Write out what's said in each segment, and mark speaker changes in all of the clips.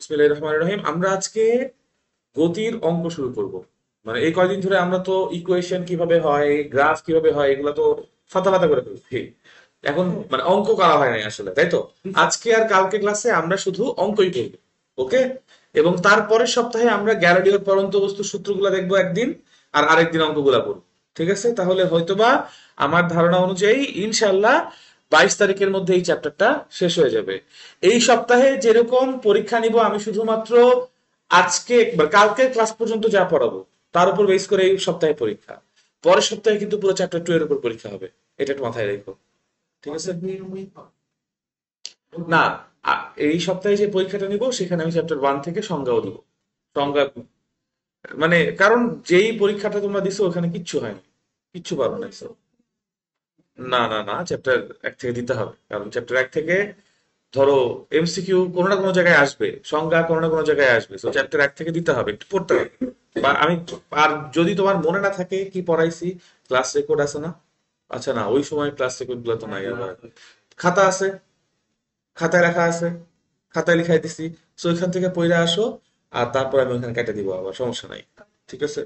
Speaker 1: বিসমিল্লাহির রহমানির রহিম। আমরা আজকে গতির অঙ্ক শুরু করব। মানে এই কয়দিন ধরে আমরা তো ইকুয়েশন কিভাবে হয়, গ্রাফ কিভাবে হয়, এগুলো তো ফাতা ফাতা করে ফেলছি। এখন মানে অঙ্ক করা হয় নাই আসলে, তাই তো? আজকে আর কালকে ক্লাসে আমরা শুধু অঙ্কই করব। ওকে। এবং তারপরের সপ্তাহে আমরা গ্যালিলিওর পরন্ত বস্তুর সূত্রগুলো দেখবো একদিন, আর আরেকদিন অঙ্কগুলা পড়বো। ঠিক আছে, তাহলে হয়তোবা আমার ধারণা অনুযায়ী ইনশাল্লাহ 22 তারিখের মধ্যে এই চ্যাপ্টারটা শেষ হয়ে যাবে। এই সপ্তাহে যেরকম পরীক্ষা নিব আমি শুধুমাত্র আজকে বা কালকের ক্লাস পর্যন্ত যা পড়াবো তার উপর বেস করে এই সপ্তাহে পরীক্ষা। পরের সপ্তাহে কিন্তু পুরো চ্যাপ্টার 2 এর উপর পরীক্ষা হবে। এটা একটু মাথায় রেখো। ঠিক আছে? না, এই সপ্তাহে যে পরীক্ষাটা নিব সেখানে আমি চ্যাপ্টার 1 থেকে সংজ্ঞাও দিব। সংজ্ঞা মানে কারণ যেই পরীক্ষাটা তোমরা দিছো ওখানে কিচ্ছু হয়নি, কিচ্ছু পারো না। So, না না না, চ্যাপ্টার 1 থেকে দিতে হবে, কারণ চ্যাপ্টার 1 থেকে ধরো এমসিকিউ কোনো না কোনো জায়গায় আসবে, সংজ্ঞা কোনো না কোনো জায়গায় আসবে। তো চ্যাপ্টার 1 থেকে দিতে হবে, একটু পড়তে হবে। বা আমি, আর যদি তোমার মনে না থাকে কি পড়াইছি, ক্লাস রেকর্ড আছে না? আচ্ছা না, ওই সময় ক্লাস রেকর্ড গুলো তো নাই আবার। খাতা আছে, খাতায় রাখা আছে, খাতায় লিখাই দিছি। তো ওইখান থেকে পড়ে আসো, আর তারপর আমি ওখানে কেটে দিব, আবার সমস্যা নাই। ঠিক আছে?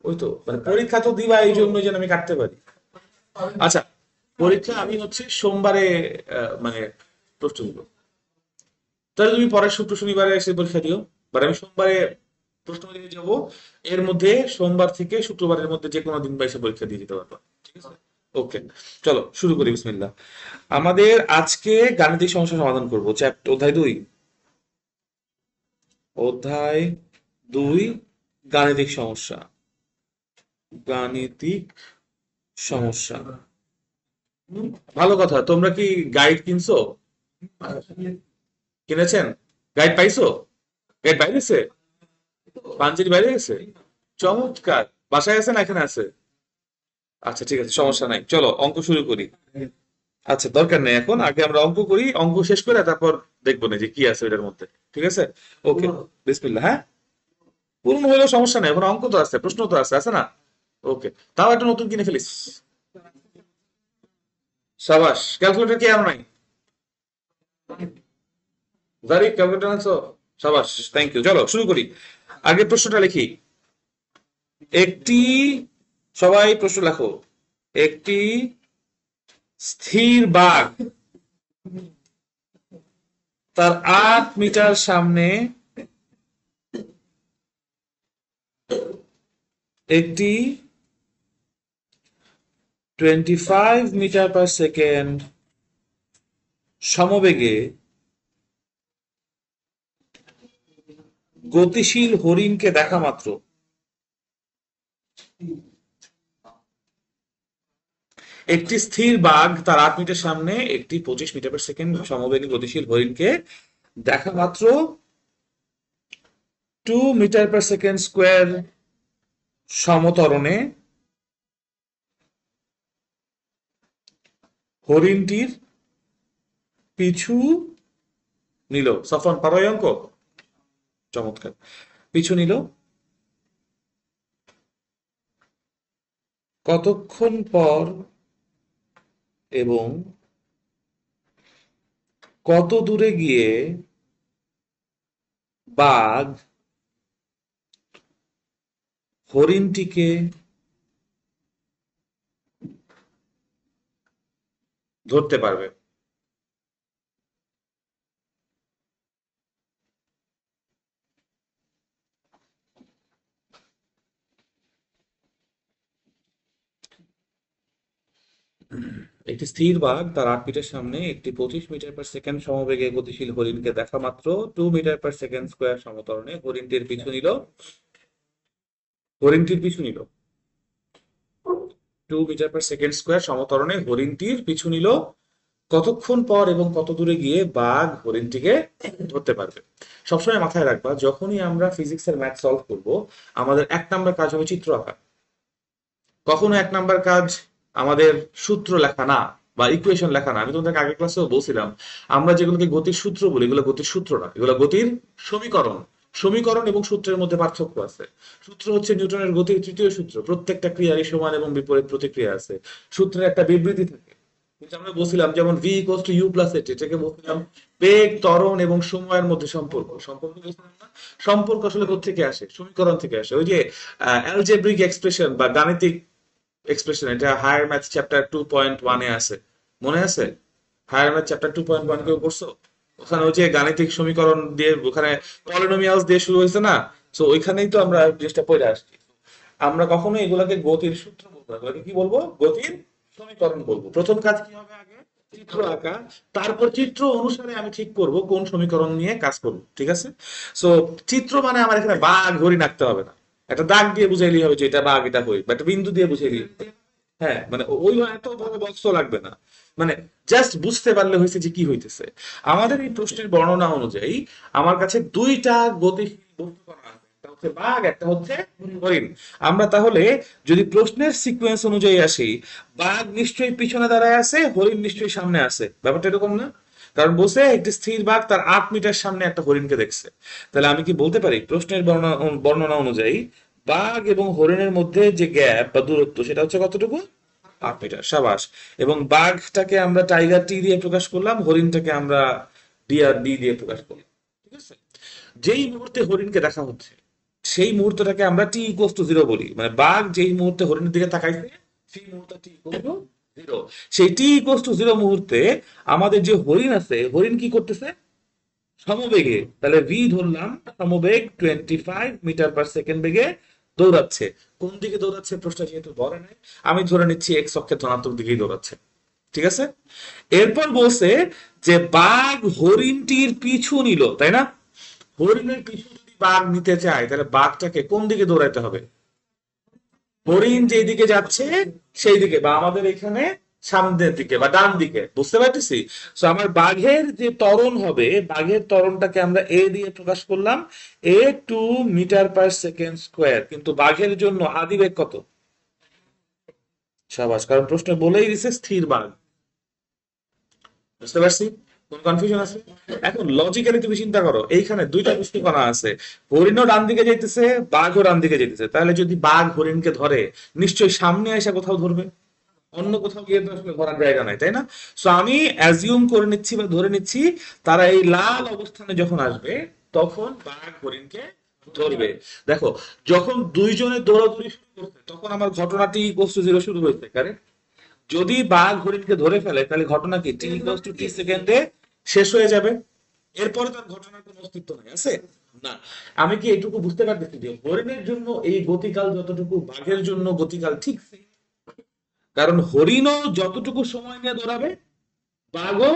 Speaker 1: ওই তো মানে পরীক্ষা তো দিবা এই জন্য যেন আমি কাটতে পারি। আচ্ছা, পরীক্ষা আমি হচ্ছে সোমবারে মানে প্রশ্ন দিব। তাহলে তুমি পরের শুক্র শনিবারে এসে পরীক্ষা দিও। বাট আমি সোমবারে প্রশ্ন দিয়ে যাবো। এর মধ্যে সোমবার থেকে শুক্রবারের মধ্যে যে কোনো দিন বা এসে পরীক্ষা দিয়ে দিতে পারবা। ঠিক আছে? ওকে, চলো শুরু করি। বিসমিল্লাহ। আমাদের আজকে গাণিতিক সমস্যা সমাধান করবো, চ্যাপ্টার অধ্যায় 2। অধ্যায় 2, গাণিতিক সমস্যা। গাণিতিক সমস্যা। ভালো কথা, তোমরা কি গাইড কিনছো? কিনেছেন? গাইড পাইছো? গাইড বাইরে গেছে? পাঞ্জেরি বাইরে গেছে? চমৎকার। বাসায় আছে না এখানে আছে? আচ্ছা ঠিক আছে, সমস্যা নাই, চলো অঙ্ক শুরু করি। আচ্ছা দরকার নেই, এখন আগে আমরা অঙ্ক করি, অঙ্ক শেষ করে তারপর দেখবো না যে কি আছে এটার মধ্যে। ঠিক আছে? ওকে, বিসমিল্লাহ। হ্যাঁ, পূর্ণ হলেও সমস্যা নেই, এখন অঙ্ক তো আছে, প্রশ্ন তো আছে, আছে না? ওকে, তাও একটা নতুন কিনে ফেলিস। সাবাস, ক্যালকুলেটর কি আর নাই? জারি, ক্যালকুলেটর আনছো? সাবাস, থ্যাংক ইউ। চলো শুরু করি। আগে প্রশ্নটা লিখি। একটি, সবাই প্রশ্ন লেখো। একটি স্থির বাঘ তার 8 মিটার সামনে একটি 25 মিটার পার সেকেন্ড সমবেগে গতিশীল হরিণকে দেখা মাত্র একটি স্থির বাঘ তার 8 মিটার সামনে একটি 25 মিটার পার সেকেন্ড সমবেগে গতিশীল হরিণকে দেখা মাত্র 2 মিটার পার সেকেন্ড স্কোয়ার সমতরণে হরিণটির পিছু নিল। সফন পারো এই অঙ্ক? চমৎকার। পিছু নিল কতক্ষণ পর এবং কত দূরে গিয়ে বাঘ হরিণটিকে ধরতে পারবে। একটি স্থির বাঘ তার 8 মিটার সামনে একটি 25 মিটার পার সেকেন্ড সমবেগে গতিশীল হরিণকে দেখা মাত্র 2 মিটার পার সেকেন্ড স্কোয়ার সমতরণে হরিণটির পিছু নিল 2 মিটার পার সেকেন্ড স্কোয়ার সমতরণে হরিণটির পিছু নিল কতক্ষণ পর এবং কত দূরে গিয়ে বাঘ হরিণটিকে ধরতে পারবে। সবসময় মাথায় রাখবা, যখনই আমরা ফিজিক্সের ম্যাথ সলভ করব, আমাদের 1 নাম্বার কাজ হবে চিত্র আঁকা। কখনো 1 নাম্বার কাজ আমাদের সূত্র লেখা না বা ইকুয়েশন লেখা না। আমি তোমাদের আগের ক্লাসেও বলছিলাম, আমরা যেগুলোকে গতির সূত্র বলি এগুলো গতির সূত্র না, এগুলো গতির সমীকরণ। সমীকরণ এবং সূত্রের মধ্যে পার্থক্য আছে। সূত্র হচ্ছে নিউটনের গতির 3য় সূত্র, প্রত্যেকটা ক্রিয়ারই সমান এবং বিপরীত প্রতিক্রিয়া আছে। সূত্রের একটা বিবৃতি থাকে, কিন্তু আমরা বলছিলাম যেমন v equals to you plus at, এটাকে বলছিলাম বেগ, ত্বরণ এবং সময়ের মধ্যে সম্পর্ক। সম্পর্ক বলছিলাম না? সম্পর্ক আসলে কোত্থেকে আসে? সমীকরণ থেকে আসে। ওই যে অ্যালজেব্রিক এক্সপ্রেশন বা গাণিতিক এক্সপ্রেশন, এটা হায়ার ম্যাথ চ্যাপ্টার 2.1 এ আছে, মনে আছে? হায়ার ম্যাথ চ্যাপ্টার 2.1 কেউ পড়ছো? ওখানে ওই যে গাণিতিক সমীকরণ দিয়ে, ওখানে পলিনোমিয়ালস দিয়ে শুরু হয়েছে না? তো ওইখানেই তো আমরা জিনিসটা পড়ে আসছি। আমরা কখনো এগুলাকে গতির সূত্র বলবো না, এগুলোকে কি বলবো? গতির সমীকরণ বলবো। প্রথম কাজ কি হবে? আগে চিত্র আঁকা, তারপর চিত্র অনুসারে আমি ঠিক করব কোন সমীকরণ নিয়ে কাজ করব, ঠিক আছে? সো চিত্র মানে আমার এখানে বাঘ হরিণ আঁকতে হবে না, একটা দাগ দিয়ে বুঝাইলেই হবে যে এটা বাঘ এটা হরিণ, বা একটা বিন্দু দিয়ে বুঝাইলেই হবে। হ্যাঁ, মানে ওই এত বড় বক্স লাগবে না, মানে জাস্ট বুঝতে পারলে হয়েছে যে কি হইতেছে। আমাদের এই প্রশ্নের বর্ণনা অনুযায়ী আমার কাছে দুইটা গতিশীল বস্তু করা আছে, একটা হচ্ছে বাঘ, একটা হচ্ছে হরিণ। আমরা তাহলে যদি প্রশ্নের সিকোয়েন্স অনুযায়ী আসি, বাঘ নিশ্চয়ই পিছনে দাঁড়ায় আছে, হরিণ নিশ্চয়ই সামনে আছে, ব্যাপারটা এরকম না? কারণ বলছে একটি স্থির বাঘ তার 8 মিটার সামনে একটা হরিণকে দেখছে। তাহলে আমি কি বলতে পারি প্রশ্নের বর্ণনা বর্ণনা অনুযায়ী বাঘ এবং হরিণের মধ্যে যে গ্যাপ বা দূরত্ব সেটা হচ্ছে কতটুকু? 8 মিটার। সাবাস। এবং বাঘটাকে আমরা টাইগার টি দিয়ে প্রকাশ করলাম, হরিণটাকে আমরা ডিআর ডি দিয়ে প্রকাশ করলাম, ঠিক আছে? যেই মুহূর্তে হরিণকে দেখা হচ্ছে সেই মুহূর্তটাকে আমরা টি ইকুয়ালস টু জিরো বলি, মানে বাঘ যেই মুহূর্তে হরিণের দিকে তাকাইছে সেই মুহূর্তে টি ইকুয়ালস টু জিরো। সেই টি ইকুয়ালস টু জিরো মুহূর্তে আমাদের যে হরিণ আছে, হরিণ কি করতেছে? সমবেগে, তাহলে ভি ধরলাম, সমবেগ 25 মিটার পার সেকেন্ড বেগে দৌড়াচ্ছে। কোন দিকে দৌড়াচ্ছে প্রশ্ন যেহেতু ধরে নাই, আমি ধরে নিচ্ছি এক্স অক্ষের ধনাত্মক দিকেই দৌড়াচ্ছে, ঠিক আছে? এরপর বলছে যে বাঘ হরিণটির পিছু নিল, তাই না? হরিণের পিছু যদি বাঘ নিতে চায় তাহলে বাঘটাকে কোন দিকে দৌড়াইতে হবে? হরিণ যেই দিকে যাচ্ছে সেই দিকে, বা আমাদের এখানে সামনের দিকে বা ডান দিকে, বুঝতে পারতেছি? তো আমার বাঘের যে ত্বরণ হবে, বাঘের ত্বরণটাকে আমরা এ দিয়ে প্রকাশ করলাম, a2 metre per second square. কিন্তু বাঘের জন্য আদি বেগ কত? সাবাস, কারণ প্রশ্ন বলেই দিছে স্থির বাঘ। বুঝতে পারছি? কোন কনফিউশন আছে? এখন লজিক্যালি তুমি চিন্তা করো, এইখানে দুইটা বস্তু করা আছে, হরিণও ডান দিকে যাইতেছে, বাঘও ডান দিকে যাইতেছে, তাহলে যদি বাঘ হরিণকে ধরে নিশ্চয়ই সামনে এসে কোথাও ধরবে, অন্য কোথাও গিয়ে তো আসলে ধরার জায়গা নাই, তাই না? সো আমি অ্যাজিউম করে নিচ্ছি বা ধরে নিচ্ছি তারা এই লাল অবস্থানে যখন আসবে তখন বাঘ হরিণকে ধরবে। দেখো, যখন দুইজনে দৌড়াদৌড়ি শুরু করছে তখন আমার ঘটনাটি ইকুয়ালস টু জিরো শুরু হয়েছে, কারেক্ট? যদি বাঘ হরিণকে ধরে ফেলে তাহলে ঘটনা কি টি ইকুয়ালস টু টি সেকেন্ডে শেষ হয়ে যাবে। এরপরে তার ঘটনার কোনো অস্তিত্ব নাই, আছে? না। আমি কি এটুকু বুঝতে পারতেছি যে হরিণের জন্য এই গতিকাল যতটুকু, বাঘের জন্য গতিকাল ঠিক same। কারণ হরিণও যতটুকু সময় নিয়ে দৌড়াবে, বাঘও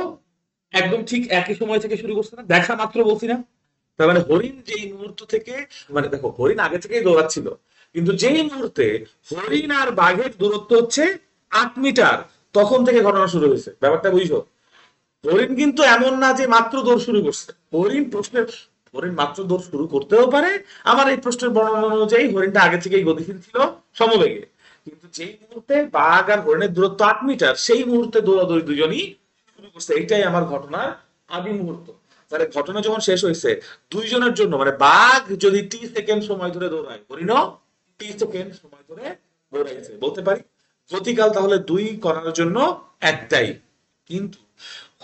Speaker 1: একদম ঠিক একই সময় থেকে শুরু করছে না, দেখা মাত্র বলছি না? তার মানে হরিণ যেই মুহূর্ত থেকে, মানে দেখো হরিণ আগে থেকেই দৌড়াচ্ছিল, কিন্তু যেই মুহূর্তে হরিণ আর বাঘের দূরত্ব হচ্ছে 8 মিটার, তখন থেকে ঘটনা শুরু হয়েছে, ব্যাপারটা বুঝছো? হরিণ কিন্তু এমন না যে মাত্র দৌড় শুরু করছে। হরিণ মাত্র দৌড় শুরু করতেও পারে, আমার এই প্রশ্নের বর্ণনা অনুযায়ী হরিণটা আগে থেকেই গতিশীল ছিল সমবেগে। কিন্তু যেই মুহূর্তে বাঘ আর হরিণের দূরত্ব 8 মিটার, সেই মুহূর্তে দৌড়াদৌড়ি দুজনই শুরু করছে, এইটাই আমার ঘটনার আদি মুহূর্ত। তাহলে ঘটনা যখন শেষ হয়েছে দুইজনের জন্য, মানে বাঘ যদি টি সেকেন্ড সময় ধরে দৌড়ায়, হরিণও টি সেকেন্ড সময় ধরে দৌড়াইছে, বলতে পারি গতিকাল তাহলে দুই করার জন্য একটাই। কিন্তু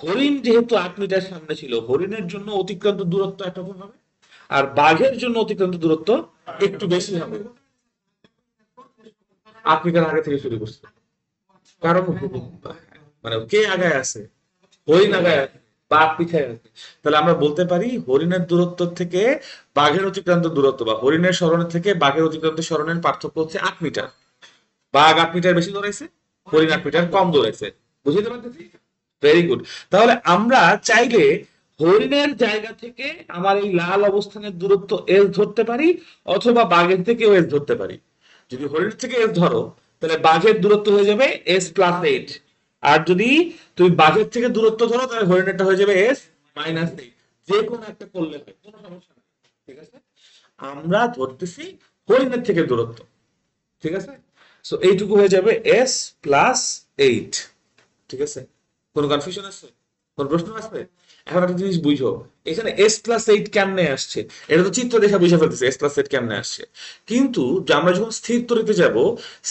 Speaker 1: হরিণ যেহেতু 8 মিটার সামনে ছিল, হরিণের জন্য অতিক্রান্ত দূরত্ব একরকম হবে, আর বাঘের জন্য অতিক্রান্ত দূরত্ব একটু বেশি হবে। 8 মিটার আগে থেকে শুরু করছে, কারণ মানে কে আগায় আছে? হরিণ আগায় আছে, বাঘ পিছায় আছে। তাহলে আমরা বলতে পারি হরিণের দূরত্ব থেকে বাঘের অতিক্রান্ত দূরত্ব, বা হরিণের সরণের থেকে বাঘের অতিক্রান্ত সরণের পার্থক্য হচ্ছে 8 মিটার। বাঘ 8 মিটার বেশি দৌড়াইছে, হরিণ 8 মিটার কম দৌড়াইছে। বুঝতে পারতেছি? Very good. তাহলে আমরা চাইলে হরিণের জায়গা থেকে আমার এই লাল অবস্থানের দূরত্ব এস ধরতে পারি, অথবা বাঘের থেকেও এস ধরতে পারি। যদি হরিণের থেকে এস ধরো তাহলে বাঘের দূরত্ব হয়ে যাবে s+8, আর যদি তুমি বাঘের থেকে দূরত্ব ধরো তাহলে হরিণেরটা হয়ে যাবে s-8। যে কোনো একটা করলে হয়, কোনো সমস্যা নেই, ঠিক আছে? আমরা ধরতেছি হরিণের থেকে দূরত্ব, ঠিক আছে? সো এইটুকু হয়ে যাবে s+8, ঠিক আছে? কোনো কনফিউশন আছে? কোন প্রশ্ন আছে? এখন একটা জিনিস বুঝো, এখানে s+8 কেমনে আসছে, এটা তো চিত্র দেখে বুঝে ফেলতেছে s+8 কেমনে আসছে। কিন্তু আমরা যখন স্থির তড়িতে যাব,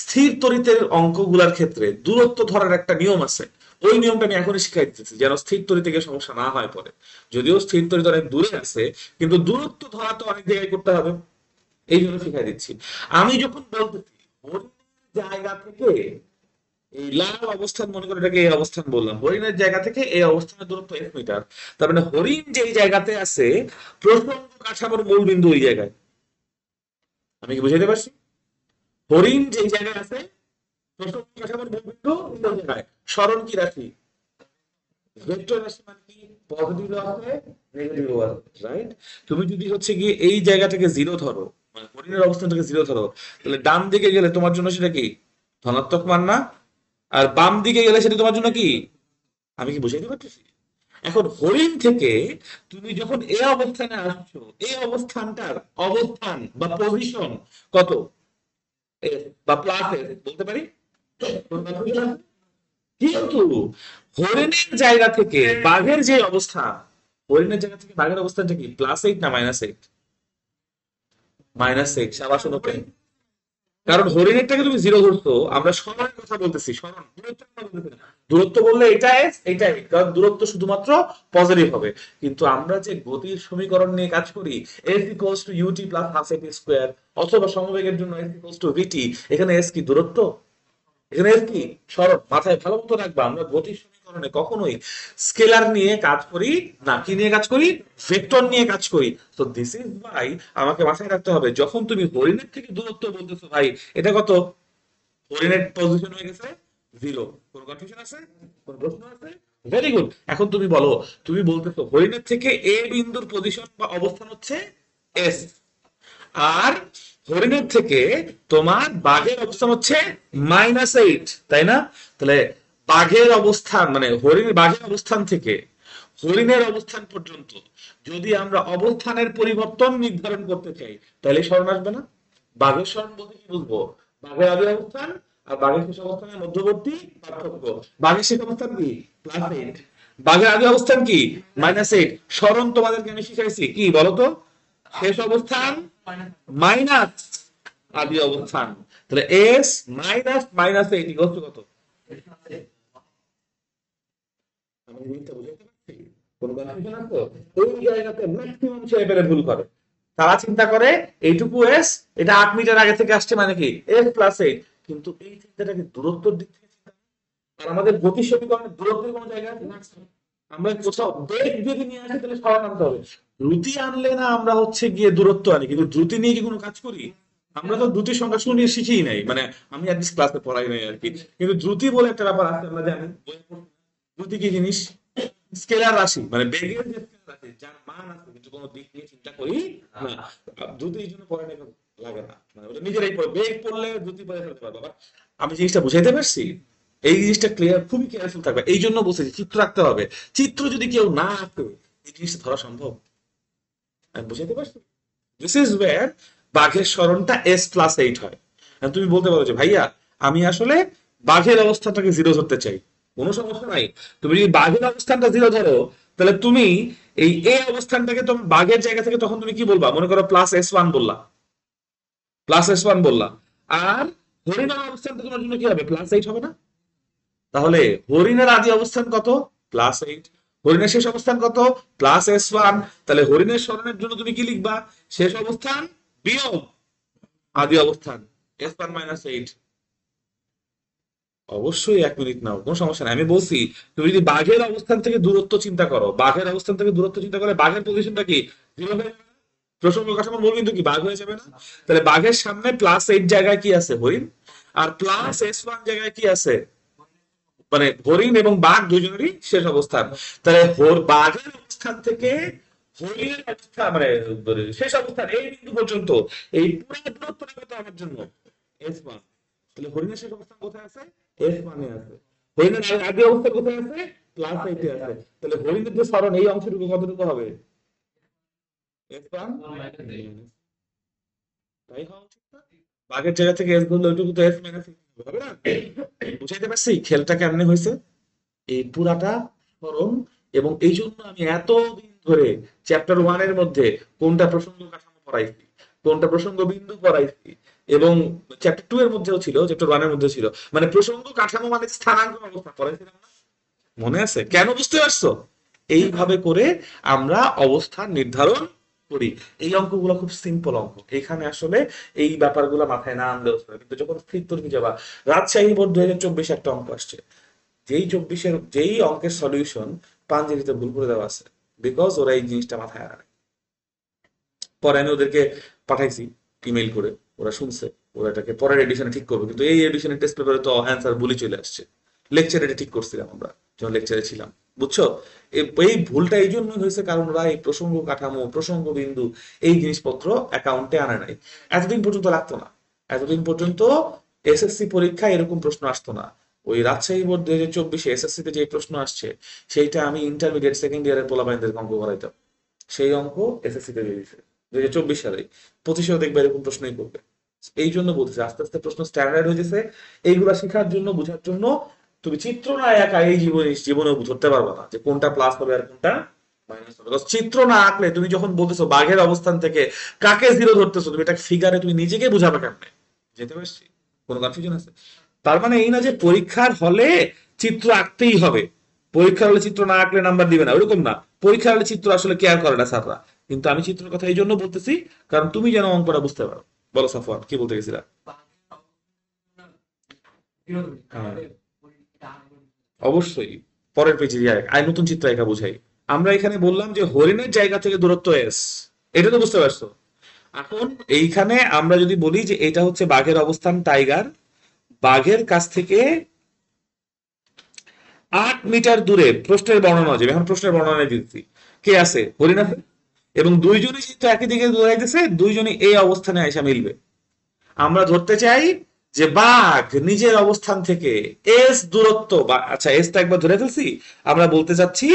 Speaker 1: স্থির তড়িতের অঙ্কগুলার ক্ষেত্রে দূরত্ব ধরার একটা নিয়ম আছে। ওই নিয়মটা আমি এখনই শিখাই দিতেছি যেন স্থির তরি থেকে সমস্যা না হয় পরে। যদিও স্থির তরি তো অনেক দূরে আছে, কিন্তু দূরত্ব ধরা তো অনেক জায়গায় করতে হবে, এই জন্য শিখাই দিচ্ছি। আমি যখন বলতেছি হরিণের জায়গা থেকে এই লাল অবস্থান, মনে করে এটাকে এই অবস্থান বললাম, হরিণের জায়গা থেকে এই অবস্থানের দূরত্ব 1 মিটার। তার মানে হরিণ যেই জায়গাতে আছে প্রসঙ্গ কাঠামোর মূল বিন্দু ওই জায়গায়। আমি কি বুঝাইতে পারছি? হরিণ যেই জায়গায় আছে প্রসঙ্গ কাঠামোর মূল বিন্দু ওই জায়গায়। সরণ কি রাশি? ভেক্টর রাশি, মানে কি পজিটিভ আছে নেগেটিভ আছে, রাইট? তুমি যদি হচ্ছে গিয়ে এই জায়গাটাকে জিরো ধরো, মানে হরিণের অবস্থানটাকে জিরো ধরো, তাহলে ডান দিকে গেলে তোমার জন্য সেটা কি ধনাত্মক মান না? আর বাম দিকে গেলে সেটা তোমার জন্য কি? আমি কি বুঝাইতে পারতেছি? এখন হরিণ থেকে তুমি যখন এ অবস্থানে আসছো, এই অবস্থানটার অবস্থান বা পজিশন কত? এস বা প্লাস এস বলতে পারি। কোনো confusion আছে? কিন্তু হরিণের জায়গা থেকে বাঘের যে অবস্থান, হরিণের জায়গা থেকে বাঘের অবস্থানটা কি +8 না -8? -8। সাবাস অনুপেন। কারণ হরিণেরটাকে তুমি জিরো ধরছো, আমরা সরণের কথা বলতেছি, সরণ, দূরত্বের কথা বলতেছি না। দূরত্ব বললে এটা এস এটা এ, কারণ দূরত্ব শুধুমাত্র পজিটিভ হবে। কিন্তু আমরা যে গতির সমীকরণ নিয়ে কাজ করি, s equals to ut plus half at square, অথবা সমবেগের জন্য এস ইকুয়ালস টু ভিটি, এখানে এস কি দূরত্ব, এখানে এস কি সরণ। মাথায় ভালো মতো রাখবা, আমরা গতির সমীকরণে কখনোই স্কেলার নিয়ে কাজ করি না, কি নিয়ে কাজ করি? ভেক্টর নিয়ে কাজ করি। তো দিস ইজ ভাই, আমাকে মাথায় রাখতে হবে যখন তুমি হরিণের থেকে দূরত্ব বলতেছো ভাই, এটা কত? হরিণের পজিশন হয়ে গেছে জিরো। কোন কনফিউশন আছে? কোন প্রশ্ন আছে? Very good. এখন তুমি বলো, তুমি বলতেছো হরিণের থেকে এ বিন্দুর পজিশন বা অবস্থান হচ্ছে এস, আর হরিণের থেকে তোমার বাঘের অবস্থান হচ্ছে -8, তাই না? তাহলে বাঘের অবস্থান, মানে বাঘের অবস্থান থেকে হরিণের অবস্থান পর্যন্ত যদি আমরা অবস্থানের পরিবর্তন নির্ধারণ করতে চাই, তাহলে স্মরণ আসবে না? বাঘের স্মরণ বলতে কি বুঝবো? বাঘের আদি অবস্থান আর বাঘের শেষ অবস্থানের মধ্যবর্তী পার্থক্য। বাঘের শেষ অবস্থান কি +8, বাঘের আদি অবস্থান কি -8। স্মরণ তোমাদেরকে আমি শিখাইছি কি বলতো? শেষ অবস্থান মাইনাস আদি অবস্থান। তাহলে এস মাইনাস -8 ইকুয়াল টু কত? আমি জিনিসটা বুঝাইতে পারছি? কোন কনফিউশন আছে? ওই জায়গাতে ম্যাক্সিমাম ছেলেপেলে ভুল করে। তারা চিন্তা করে এইটুকু এস, এটা 8 মিটার আগে থেকে আসছে, মানে কি s+8। কিন্তু এই চিন্তাটাকে দূরত্বের দিক থেকে চিন্তা করে। আর আমাদের গতি সমীকরণে দূরত্বের কোনো জায়গা আছে? আমরা কোথাও বেগ যদি নিয়ে আসি তাহলে সরান আনতে হবে। দ্রুতি আনলে না আমরা হচ্ছে গিয়ে দূরত্ব আনি, কিন্তু দ্রুতি নিয়ে কি কোনো কাজ করি? আমরা তো দ্রুতির সংখ্যা শুনিয়ে শিখিই নাই, মানে আমি আর ক্লাসে পড়াই নাই আর কি। কিন্তু দ্রুতি বলে একটা ব্যাপার আছে, আমরা জানি বইয়ে পড়ি। দ্রুতি কি জিনিস? স্কেলার রাশি, মানে বেগের যে স্কেলার রাশি যার মান আছে কিন্তু কোনো দিক নিয়ে চিন্তা করি না। দ্রুতি এই জন্য পড়ে না, লাগে না, মানে ওটা নিজেরাই পড়ে। বেগ পড়লে দ্রুতি পড়ে ফেলতে পারবো। আবার আমি জিনিসটা বুঝাইতে পারছি? এই জিনিসটা ক্লিয়ার, খুবই কেয়ারফুল থাকবে। এই জন্য বলছি চিত্র রাখতে হবে। চিত্র যদি কেউ না আঁকে এই জিনিসটা ধরা সম্ভব। আমি বুঝাইতে পারছি? দিস ইজ ওয়্যার বাঘের স্মরণটা s+8 হয়। আর তুমি বলতে পারো যে ভাইয়া আমি আসলে বাঘের অবস্থানটাকে জিরো ধরতে চাই, কোনো সমস্যা নাই। তুমি যদি বাঘের অবস্থানটা জিরো ধরো, তাহলে তুমি এই এ অবস্থানটাকে তুমি বাঘের জায়গা থেকে তখন তুমি কি বলবা? মনে করো +s1 বললা, +s1 বললা। আর হরিণের অবস্থানটা তোমার জন্য কি হবে? +8 হবে না? তাহলে হরিণের আদি অবস্থান কত? +8। হরিণের শেষ অবস্থান কত? +s1। তাহলে হরিণের স্মরণের জন্য তুমি কি লিখবা? শেষ অবস্থান বিয়োগ আদি অবস্থান, s1 - 8। অবশ্যই 1 মিনিট নাও, কোনো সমস্যা নাই। আমি বলছি তুমি যদি বাঘের অবস্থান থেকে দূরত্ব চিন্তা করো, বাঘের অবস্থান থেকে দূরত্ব চিন্তা করে বাঘের পজিশনটা কি জিরো হয়ে যাবে না? প্রসঙ্গ কাঠামোর মূল বিন্দু কি বাঘ হয়ে যাবে না? তাহলে বাঘের সামনে +8 জায়গায় কি আছে? হরিণ। আর +s1 জায়গায় কি আছে? মানে হরিণ এবং বাঘ দুজনেরই শেষ অবস্থান। তাহলে বাঘের অবস্থান থেকে হরিণের অবস্থান, মানে শেষ অবস্থান এই বিন্দু পর্যন্ত এই পুরো দূরত্বটা কত আমার জন্য? s1। তাহলে হরিণের শেষ অবস্থান কোথায় আছে? s1 এ আছে। হরিণের আদি অবস্থান কোথায় আছে? +8 এ আছে। তাহলে হরিণের যে স্মরণ এই অংশটুকু কতটুকু হবে? s1 তাই হওয়া উচিত না? বাঘের জায়গা থেকে s বললে ওইটুকু তো s - হবে না? বুঝাইতে পারছি খেলটা কেমনে হয়েছে? এই পুরাটা স্মরণ। এবং এই জন্য আমি এতদিন ধরে চ্যাপ্টার 1 এর মধ্যে কোনটা প্রসঙ্গ কাঠামো পড়াইছি, কোনটা প্রসঙ্গ বিন্দু পড়াইছি, এবং চ্যাপ্টার 2 এর মধ্যেও ছিল, চ্যাপ্টার 1 এর মধ্যে ছিল, মানে প্রসঙ্গ কাঠামো মানে স্থানাঙ্ক অবস্থা পড়াইছিলাম না? মনে আছে? কেন বুঝতে পারছো? এইভাবে করে আমরা অবস্থান নির্ধারণ করি। এই অঙ্কগুলো খুব সিম্পল অঙ্ক, এখানে আসলে এই ব্যাপারগুলো মাথায় না আনলেও চলে। কিন্তু যখন স্থির তুমি যাবা, রাজশাহী বোর্ড 2024 একটা অঙ্ক আসছে, যেই অঙ্কের সলিউশন পাঞ্জেরিতে ভুল করে দেওয়া আছে, বিকজ ওরা এই জিনিসটা মাথায় আনে। পরে আমি ওদেরকে পাঠাইছি ইমেল করে, ওরা শুনছে, ওরা এটাকে পরের এডিশনে ঠিক করবে, কিন্তু এই এডিশনের টেস্ট পেপারে তো অ্যান্সার ভুলই চলে আসছে। লেকচারে এটা ঠিক করছিলাম আমরা যখন লেকচারে ছিলাম, বুঝছো? এই ভুলটা এই জন্য হয়েছে কারণ ওরা এই প্রসঙ্গ কাঠামো, প্রসঙ্গ বিন্দু, এই জিনিসপত্র অ্যাকাউন্টে আনে নাই। এতদিন পর্যন্ত লাগতো না, এতদিন পর্যন্ত এসএসসি পরীক্ষায় এরকম প্রশ্ন আসতো না। ওই রাজশাহী বোর্ড 2024 এসএসসি তে যে প্রশ্ন আসছে, সেইটা আমি ইন্টারমিডিয়েট সেকেন্ড ইয়ারের পোলাপাইনদের অঙ্ক করাইতাম, সেই অঙ্ক এসএসসি তে দিয়ে দিছে 2024 সালে। 25-এও দেখবে এরকম প্রশ্নই করবে। এই জন্য বলতেছে আস্তে আস্তে প্রশ্ন স্ট্যান্ডার্ড হয়ে গেছে। এইগুলা শেখার জন্য, বোঝার জন্য তুমি চিত্র না একা এই জীবনেও ধরতে পারবে না যে কোনটা প্লাস হবে আর কোনটা মাইনাস হবে। Because চিত্র না আঁকলে তুমি যখন বলতেছো বাঘের অবস্থান থেকে কাকে জিরো ধরতেছো, তুমি এটা ফিগারে তুমি নিজেকে বুঝাবে কেমনে? যেতে পারছি? কোনো কনফিউশন আছে? তার মানে এই না যে পরীক্ষার হলে চিত্র আঁকতেই হবে, পরীক্ষার হলে চিত্র না আঁকলে নাম্বার দিবে না, ওরকম না। পরীক্ষার হলে চিত্র আসলে কেয়ার করে না স্যাররা, কিন্তু আমি চিত্রের কথা এই জন্য বলতেছি কারণ তুমি যেন অঙ্কটা বুঝতে পারো। বলো সাফওয়ান, কি বলতে গেছিলা? হ্যাঁ, অবশ্যই। পরের পেজে যাই, আই নতুন চিত্র একা বুঝাই। আমরা এখানে বললাম যে হরিণের জায়গা থেকে দূরত্ব এস, এটা তো বুঝতে পারছো। এখন এইখানে আমরা যদি বলি যে এটা হচ্ছে বাঘের অবস্থান টাইগার, বাঘের কাছ থেকে 8 মিটার দূরে প্রশ্নের বর্ণনা যাবে। এখন প্রশ্নের বর্ণনা দিচ্ছি, কে আছে? হরিণ আছে, এবং দুইজনই যেহেতু একই দিকে দৌড়াইতেছে, দুইজনই এই অবস্থানে আইসা মিলবে। আমরা ধরতে চাই যে বাঘ নিজের অবস্থান থেকে এস দূরত্ব, বা আচ্ছা এসটা একবার ধরে ফেলছি, আমরা বলতে চাচ্ছি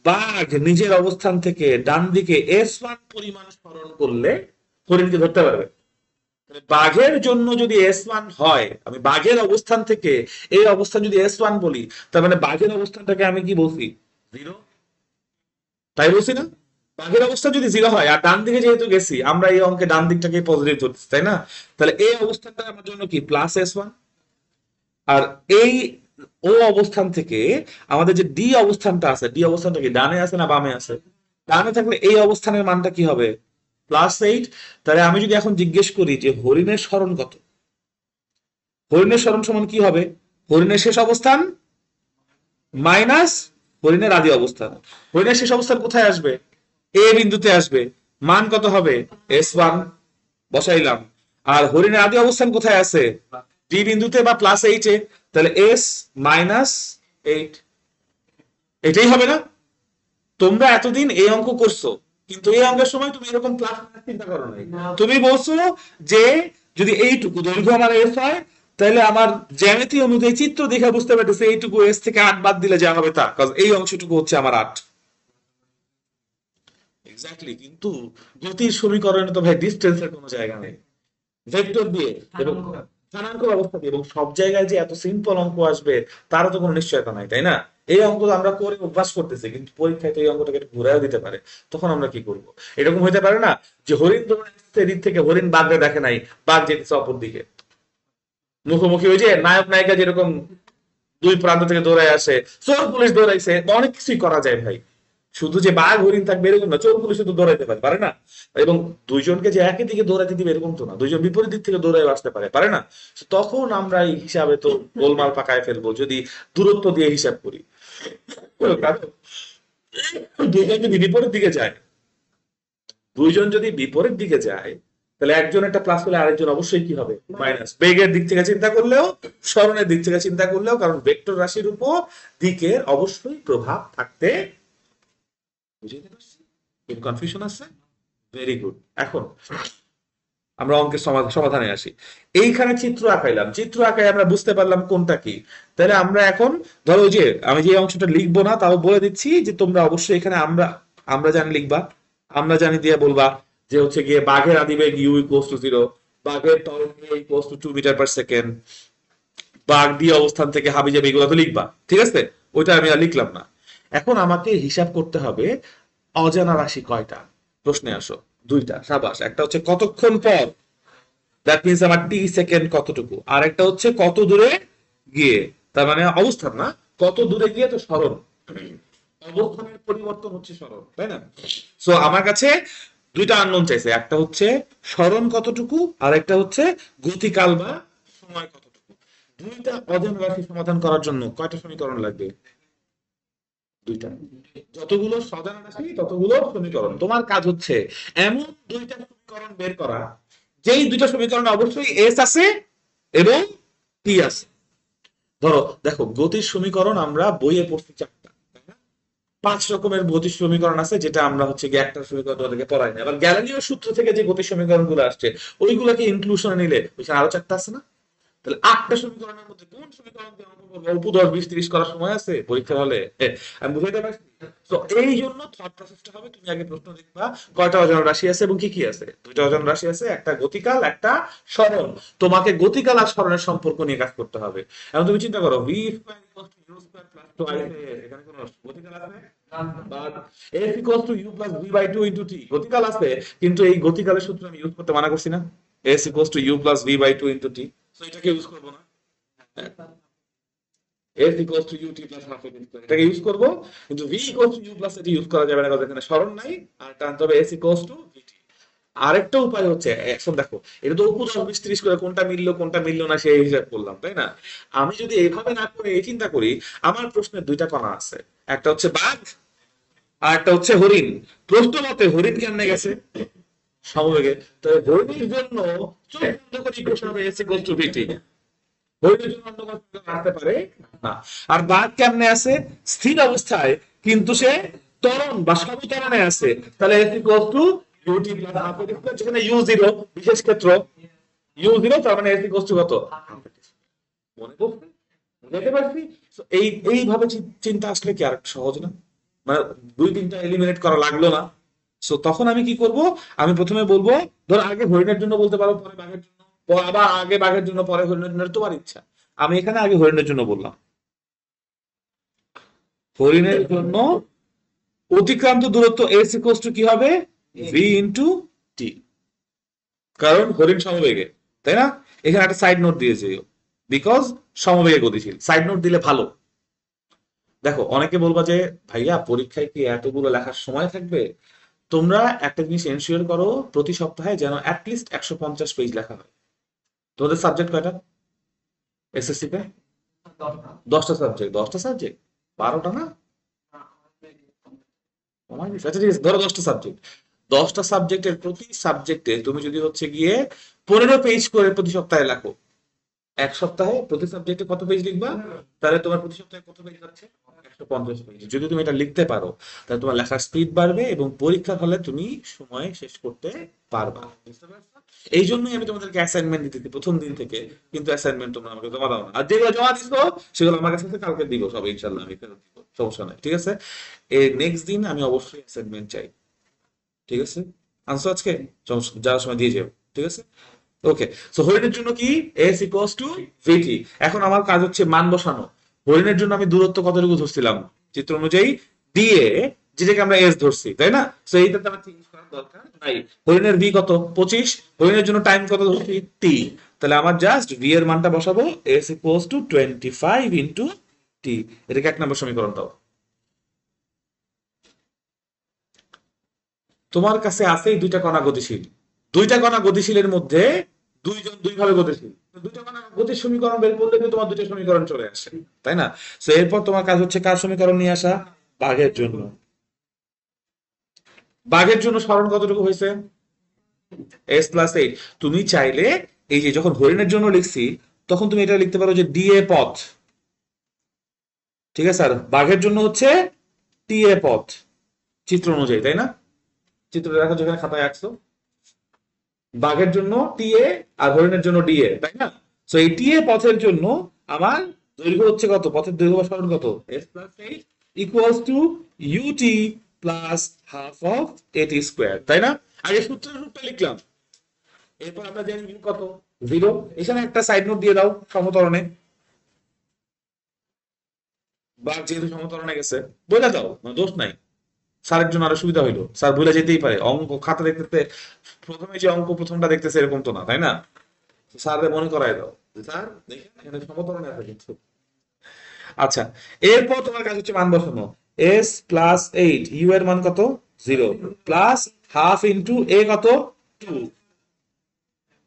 Speaker 1: বাঘ নিজের অবস্থান থেকে ডান দিকে S1 পরিমাণ সরণ করলে হরিণকে ধরতে পারবে। তাহলে বাঘের জন্য যদি S1 হয়, আমি বাঘের অবস্থান থেকে এই অবস্থান যদি S1 বলি, তার মানে বাঘের অবস্থানটাকে আমি কি বলছি? জিরো। তাই বলছি না? বাঘের অবস্থা যদি জিরো হয়, আর ডান দিকে যেহেতু গেছি আমরা এই অঙ্কে ডান দিকটাকে পজিটিভ ধরছি, তাই না? তাহলে এই অবস্থানটা আমার জন্য কি +S1। আর এই ও অবস্থান থেকে আমাদের যে ডি অবস্থানটা আছে, ডি অবস্থানটা কি ডানে আছে না বামে আছে? ডানে থাকলে এই অবস্থানের মানটা কি হবে? +8। তাহলে আমি যদি এখন জিজ্ঞেস করি যে হরিণের সরণ কত, হরিণের সরণ সমান কি হবে? হরিণের শেষ অবস্থান মাইনাস হরিণের আদি অবস্থান। হরিণের শেষ অবস্থান কোথায় আসবে? এ বিন্দুতে আসবে। মান কত হবে? S1 বসাইলাম। আর হরিণের আদি অবস্থান কোথায় আছে? ডি বিন্দুতে বা +8-এ। তাহলে S-8, এটাই হবে না? তোমরা এতদিন এই অঙ্ক করছো, কিন্তু এই অঙ্কের সময় তুমি এরকম প্লাস মাইনাস চিন্তা করো নাই। তুমি বলছো যে যদি এইটুকু দৈর্ঘ্য আমার এস হয়, তাহলে আমার জ্যামিতি অনুযায়ী চিত্র দেখে বুঝতে পারতেছে এইটুকু এস থেকে 8 বাদ দিলে যা হবে তা, কারণ এই অংশটুকু হচ্ছে আমার 8। এক্স্যাক্টলি, কিন্তু গতির সমীকরণে তো ভাই ডিস্টেন্সের কোনো জায়গা নেই, ভেক্টর দিয়ে এবং স্থানাঙ্ক ব্যবস্থা দিয়ে, এবং সব জায়গায় যে এত সিম্পল অঙ্ক আসবে তারও তো কোনো নিশ্চয়তা নাই, তাই না? এই অঙ্ক তো আমরা করে অভ্যাস করতেছি, কিন্তু পরীক্ষায় তো এই অঙ্কটাকে একটু ঘুরাইও দিতে পারে। তখন আমরা কি করব? এরকম হইতে পারে না যে হরিণ ধরুন আসছে এদিক থেকে, হরিণ বাঘরে দেখে নাই, বাঘ যেতেছে অপর দিকে, মুখোমুখি ওই যে নায়ক নায়িকা যেরকম দুই প্রান্ত থেকে দৌড়ায় আসে, চোর পুলিশ দৌড়াইছে, অনেক কিছুই করা যায় ভাই। শুধু যে বাঘ হরিণ থাকবে এরকম না, চোর পুলিশ তো দৌড়াইতে পারে, পারে না? এবং দুইজনকে যে একই দিকে দৌড়াইতে দিবে এরকম তো না, দুইজন বিপরীত দিক থেকে দৌড়াই আসতে পারে, পারে না? তো তখন আমরা এই হিসাবে তো গোলমাল পাকায় ফেলবো যদি দূরত্ব দিয়ে হিসাব করি। কারণ দুইজন যদি বিপরীত দিকে যায়, দুইজন যদি বিপরীত দিকে যায়, তাহলে একজন একটা প্লাস হলে আরেকজন অবশ্যই কি হবে? মাইনাস। বেগের দিক থেকে চিন্তা করলেও, সরণের দিক থেকে চিন্তা করলেও, কারণ ভেক্টর রাশির উপর দিকের অবশ্যই প্রভাব থাকতে। বুঝতে পারছি? কোনো কনফিউশন আছে? Very good. এখন আমরা অঙ্কের সমাধানে আসি। এইখানে চিত্র আঁকাইলাম, চিত্র আঁকাই আমরা বুঝতে পারলাম কোনটা কি। তাহলে আমরা এখন ধরো ওই যে আমি যে অংশটা লিখবো না তাও বলে দিচ্ছি যে তোমরা অবশ্যই এখানে আমরা আমরা জানি লিখবা, আমরা জানি দিয়ে বলবা যে হচ্ছে গিয়ে বাঘের আদিবেগ u = 0, বাঘের ত্বরণ v = 2 মিটার/সেকেন্ড, বাঘ ডি অবস্থান থেকে হাবিজাবি, এগুলো তো লিখবা, ঠিক আছে? ওইটা আমি আর লিখলাম না। এখন আমাকে হিসাব করতে হবে অজানা রাশি কয়টা। প্রশ্নে আসো। দুইটা, সাবাস। একটা হচ্ছে কতক্ষণ পর, দ্যাট মিনস আমার টি সেকেন্ড কতটুকু, আর একটা হচ্ছে কত দূরে গিয়ে, তার মানে অবস্থান না, কত দূরে গিয়ে তো সরণ। অবস্থানের পরিবর্তন হচ্ছে সরণ, তাই না? সো আমার কাছে দুইটা আননোন চাইছে, একটা হচ্ছে সরণ কতটুকু আর একটা হচ্ছে গতিকাল বা সময় কতটুকু। দুইটা অজানা রাশি সমাধান করার জন্য কয়টা সমীকরণ লাগবে? দুইটা। যতগুলো অজানা রাশি ততগুলো সমীকরণ। তোমার কাজ হচ্ছে এমন দুইটা সমীকরণ বের করা যেই দুইটা সমীকরণে অবশ্যই এস আছে এবং টি আছে। ধরো দেখো, গতির সমীকরণ আমরা বইয়ে পড়ছি চারটা, তাই না? 5 রকমের গতির সমীকরণ আছে, যেটা আমরা হচ্ছে গিয়ে একটা সমীকরণ তোমাদেরকে পড়াই না। এবার গ্যালিলিও সূত্র থেকে যে গতির সমীকরণ গুলো আসছে ওইগুলোকে ইনক্লুশনে নিলে ওইখানে আরো চারটা আছে না? তাহলে 8টা সমীকরণের মধ্যে কোন সমীকরণ দিয়ে অঙ্ক করবো? অল্প 10 20 30 করার সময় আছে পরীক্ষা হলে? আমি বুঝাইতে পারছি? তো এই জন্য থট প্রসেসটা হবে, তুমি আগে প্রশ্ন লিখবা কয়টা অজানা রাশি আছে এবং কি কি আছে। দুইটা অজানা রাশি আছে, একটা গতিকাল একটা সরণ। তোমাকে গতিকাল আর সরণের সম্পর্ক নিয়ে কাজ করতে হবে। এখন তুমি চিন্তা করো, V square equal to U square plus twice এখানে কোনো গতিকাল আছে? But F equal to you plus V by two into T, গতিকাল আছে, কিন্তু এই গতিকালের সূত্র আমি ইউজ করতে মানা করছি না? S equal to you plus V by two into t. So এটাকে ইউজ করবো না? S equal to u t plus half n square, এটাকে ইউজ করবো। কিন্তু v equal to you plus at use করা যাবে না, কারণ এখানে সরণ নাই। আর টানতে হবে এস ইকুয়াল টু ভিটি। আরেকটা উপায় হচ্ছে, এখন দেখো এটা তো উপর 10 20 30 করে কোনটা মিললো কোনটা মিললো না সেই হিসাব করলাম, তাই না? আমি যদি এইভাবে না করে এই চিন্তা করি, আমার প্রশ্নের দুইটা কণা আছে, একটা হচ্ছে বাঘ আর একটা হচ্ছে হরিণ। প্রশ্ন মতে হরিণ কেমনে গেছে? সমবেগে। তো হরিণের জন্য চোখ বন্ধ করে ইকুয়েশন হবে এস ইকুয়াল টু ভিটি। হরিণের জন্য অন্য কোনো সমীকরণ আসতে পারে না। আর বাঘ কেমনে আছে? স্থির অবস্থায়, কিন্তু সে ত্বরণ বা সমতরণে আছে। তাহলে s equal to ut plus half এর স্কয়ার, যেখানে ইউ জিরো বিশেষ ক্ষেত্র, ইউ জিরো, তার মানে এস ইকুয়াল টু কত? মনে পড়ছে? বুঝাইতে পারছি? So এইভাবে চিন্তা আসলে কি আর সহজ না? মানে দুই তিনটা এলিমিনেট করা লাগলো না। সো তখন আমি কি করব? আমি প্রথমে বলবো, ধর আগে হরিণের জন্য বলতে পারো, পরে বাঘের জন্য, আবার আগে বাঘের জন্য পরে হরিণের জন্য, তোমার ইচ্ছা। আমি এখানে আগে হরিণের জন্য বললাম। হরিণের জন্য অতিক্রান্ত দূরত্ব এস ইকুয়ালস টু কি হবে? ভি ইনটু টি। কারণ হরিণ সমবেগে, তাই না? এখানে একটা সাইড নোট দিয়েছে, বিকজ সমবেগে গতিশীল। সাইড নোট দিলে ভালো। দেখো, অনেকে বলবা যে ভাইয়া পরীক্ষায় কি এতগুলো লেখার সময় থাকবে? তোমরা একটা জিনিস এনশিওর করো, প্রতি সপ্তাহে যেন অ্যাটলিস্ট 150 পেজ লেখা হয়। তোমাদের সাবজেক্ট কয়টা এসএসসি তে? 10টা সাবজেক্ট। 10টা সাবজেক্ট 12টা না? আচ্ছা ঠিক আছে, ধরো 10টা সাবজেক্ট। 10টা সাবজেক্টের প্রতি সাবজেক্টে তুমি যদি হচ্ছে গিয়ে 15 পেজ করে প্রতি সপ্তাহে লেখো, এক সপ্তাহে প্রতি সাবজেক্টে কত পেজ লিখবা? তাহলে তোমার প্রতি সপ্তাহে কত পেজ যাচ্ছে? 150 পেজ। যদি তুমি এটা লিখতে পারো, তাহলে তোমার লেখার স্পিড বাড়বে এবং পরীক্ষার হলে তুমি সময়ে শেষ করতে পারবা। বুঝতে পারছো? এই জন্যই আমি তোমাদেরকে অ্যাসাইনমেন্ট দিতেছি প্রথম দিন থেকে। কিন্তু অ্যাসাইনমেন্ট তোমরা আমাকে জমা দাও না, আর যেগুলো জমা দিছো সেগুলো আমার কাছে কালকে দিব সব, ইনশাল্লাহ আমি ফেরত দিব, সমস্যা নাই, ঠিক আছে? এই নেক্সট দিন আমি অবশ্যই অ্যাসাইনমেন্ট চাই, ঠিক আছে? আনসো আজকে, যাওয়ার সময় দিয়ে যাও, ঠিক আছে? ওকে। সো হরিণের জন্য কি? এস ইকুয়ালস টু ভিটি। এখন আমার কাজ হচ্ছে মান বসানো। হরিণের জন্য আমি দূরত্ব কতটুকু ধরছিলাম চিত্র অনুযায়ী? ডিএ, যেটাকে আমরা এস ধরছি, তাই না? সো এইটাতে আমার চেঞ্জ করার দরকার নাই। হরিণের ভি কত? 25। হরিণের জন্য টাইম কত ধরছি? টি। তাহলে আমার জাস্ট ভি এর মানটা বসাবো, S equals to 25 into T. এটাকে 1 নম্বর সমীকরণ দাও। তোমার কাছে আছে দুইটা কণা গতিশীল। দুইটা কণা গতিশীলের মধ্যে দুইজন দুইভাবে গতিশীল। তো দুইটা কণা গতির সমীকরণ বের করলে কিন্তু তোমার দুইটা সমীকরণ চলে আসে, তাই না? তো এরপর তোমার কাজ হচ্ছে কার সমীকরণ নিয়ে আসা? বাঘের জন্য। বাঘের জন্য সরণ কতটুকু হয়েছে? s+8। তুমি চাইলে এই যে যখন হরিণের জন্য লিখছি, তখন তুমি এটা লিখতে পারো যে ডিএ পথ, ঠিক আছে? আর বাঘের জন্য হচ্ছে টিএ পথ, চিত্র অনুযায়ী, তাই না? চিত্র দেখো যেখানে খাতায় আঁকছো, বাঘের জন্য টিএ আর হরিণের জন্য ডিএ, তাই না? সো এই টিএ পথের জন্য আমার দৈর্ঘ্য হচ্ছে কত? পথের দৈর্ঘ্য বা সরণ কত? s+8 equals to ut plus half of at square, তাই না? আগে সূত্রের রূপটা লিখলাম, এরপর আমরা জানি ইউ কত? 0। এখানে একটা সাইড নোট দিয়ে দাও সমতরণে। বা যেহেতু সমতরণে গেছে বোঝা দাও, দোষ নাই। স্যারের জন্য আরো সুবিধা হইলো, স্যার ভুলে যেতেই পারে, অঙ্ক খাতা দেখতে প্রথমে যে অঙ্ক প্রথমটা দেখতেছে এরকম তো না, তাই না? স্যারদের মনে করায় দাও যে স্যার দেখেন এখানে সমতরণে আছে কিন্তু। আচ্ছা, এরপর তোমার কাছে হচ্ছে মান বসানো। এস প্লাস এইট, ইউ এর মান কত? জিরো, প্লাস হাফ ইন্টু এ কত? টু।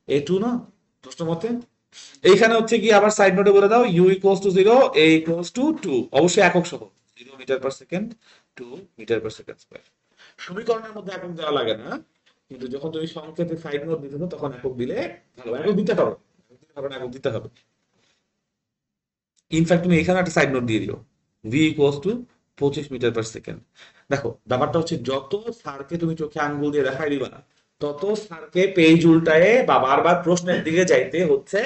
Speaker 1: এ টু না প্রশ্ন মতে? এইখানে হচ্ছে কি আবার সাইড নোটে বলে দাও, u equals to zero, a equals to two, অবশ্যই একক সহ, 0 meter per second, 2 meter per second square. সমীকরণের মধ্যে একক দেওয়া লাগে না, কিন্তু যখন তুমি সংক্ষেপে সাইড নোট দিতে হবে তখন একক দিলে ভালো। একক দিতে পারো, কারণ একক দিতে হবে। ইনফ্যাক্ট তুমি এখানে একটা সাইড নোট দিয়ে দিও, v equals to 25 meter per second. দেখো ব্যাপারটা হচ্ছে, যত স্যারকে তুমি চোখে আঙ্গুল দিয়ে দেখাই দিবা, তত স্যারকে পেজ উল্টায়ে বা বারবার প্রশ্নের দিকে যাইতে হচ্ছে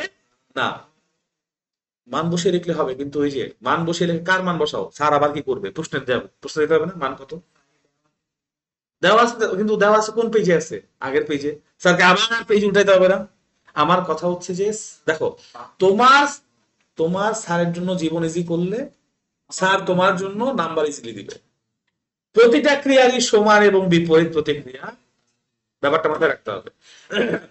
Speaker 1: না। মান বসিয়ে লিখলে হবে, কিন্তু ওই যে মান বসিয়ে লিখে কার মান বসাও, স্যার আবার কি করবে, প্রশ্নের দেব প্রশ্ন দিতে হবে না, মান কত দেওয়া আছে, কিন্তু দেওয়া আছে কোন পেজে আছে? আগের পেজে। স্যারকে আবার পেজ উল্টাইতে হবে না। আমার কথা হচ্ছে যে, দেখো, তোমার তোমার স্যারের জন্য জীবন ইজি করলে স্যার তোমার জন্য নাম্বার ইজিলি দিবে। প্রতিটা ক্রিয়ারই সমান এবং বিপরীত প্রতিক্রিয়া, ব্যাপারটা মাথায় রাখতে হবে।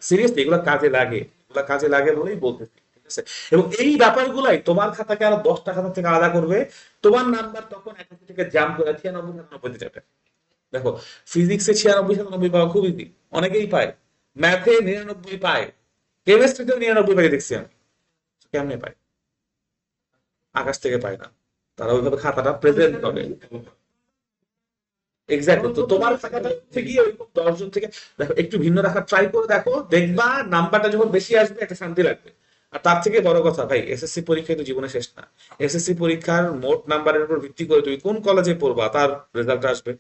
Speaker 1: সিরিয়াসলি এগুলো কাজে লাগে, এগুলো কাজে লাগে বলেই বলতেছি, ঠিক আছে? এবং এই ব্যাপারগুলাই তোমার খাতাকে আরো 10টা খাতা থেকে আলাদা করবে। তোমার নাম্বার তখন 81 থেকে জাম্প করে 96 97 যাবে। দেখো, ফিজিক্সে 96 97 পাওয়া খুব ইজি, অনেকেই পায়। ম্যাথে 99 পায়, কেমিস্ট্রিতেও 99 পাই দেখছি আমি। কেমনে পায়? আকাশ থেকে পায় না, তারা ওইভাবে খাতাটা প্রেজেন্ট করে। এক্স্যাক্টলি, তো তোমার খাতাটা হচ্ছে গিয়ে ওইরকম 10 জন থেকে, দেখো একটু ভিন্ন রাখার ট্রাই করে দেখো, দেখবা নাম্বারটা যখন বেশি আসবে একটা শান্তি লাগবে। আর তার থেকে বড় কথা ভাই, এসএসসি পরীক্ষায় তো জীবনে শেষ না। এসএসসি পরীক্ষার মোট নাম্বারের উপর ভিত্তি করে তুমি কোন কলেজে পড়বা তার রেজাল্ট আসবে।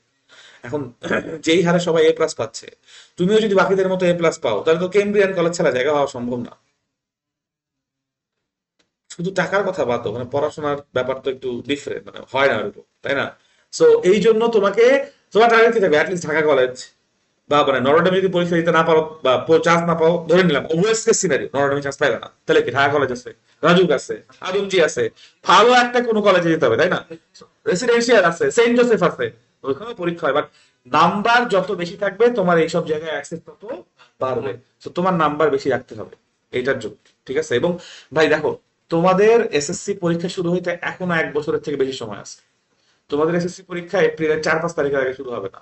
Speaker 1: এখন যেই হারে সবাই এ প্লাস পাচ্ছে, তুমিও যদি বাকিদের মতো এ প্লাস পাও, তাহলে তো কেমব্রিয়ান কলেজ ছাড়া জায়গা হওয়া সম্ভব না। শুধু টাকার কথা বাদ দাও, মানে পড়াশোনার ব্যাপার তো একটু ডিফারেন্ট, মানে হয় না ওরকম, তাই না? সো এই জন্য তোমাকে, তোমার টার্গেট কি থাকবে? অ্যাটলিস্ট ঢাকা কলেজ বা মানে নরওয়েডামে যদি পরীক্ষা দিতে না পারো বা চান্স না পাও, ধরে নিলাম ওয়েস্ট কেস সিনারিও নরওয়েডামে চান্স পাইবে না, তাহলে কি ঢাকা কলেজ আছে, রাজুক আছে, আদমজি আছে, ভালো একটা কোনো কলেজে যেতে হবে, তাই না? রেসিডেন্সিয়াল আছে, সেন্ট জোসেফ আছে, ওইখানে পরীক্ষা হয়। বাট নাম্বার যত বেশি থাকবে তোমার এইসব জায়গায় অ্যাক্সেস তত বাড়বে। তো তোমার নাম্বার বেশি রাখতে হবে এইটার জন্য, ঠিক আছে? এবং ভাই দেখো, তোমাদের এসএসসি পরীক্ষা শুরু হইতে এখনো 1 বছরের থেকে বেশি সময় আছে। তোমাদের এসএসসি পরীক্ষা এপ্রিলের 4-5 তারিখের আগে শুরু হবে না,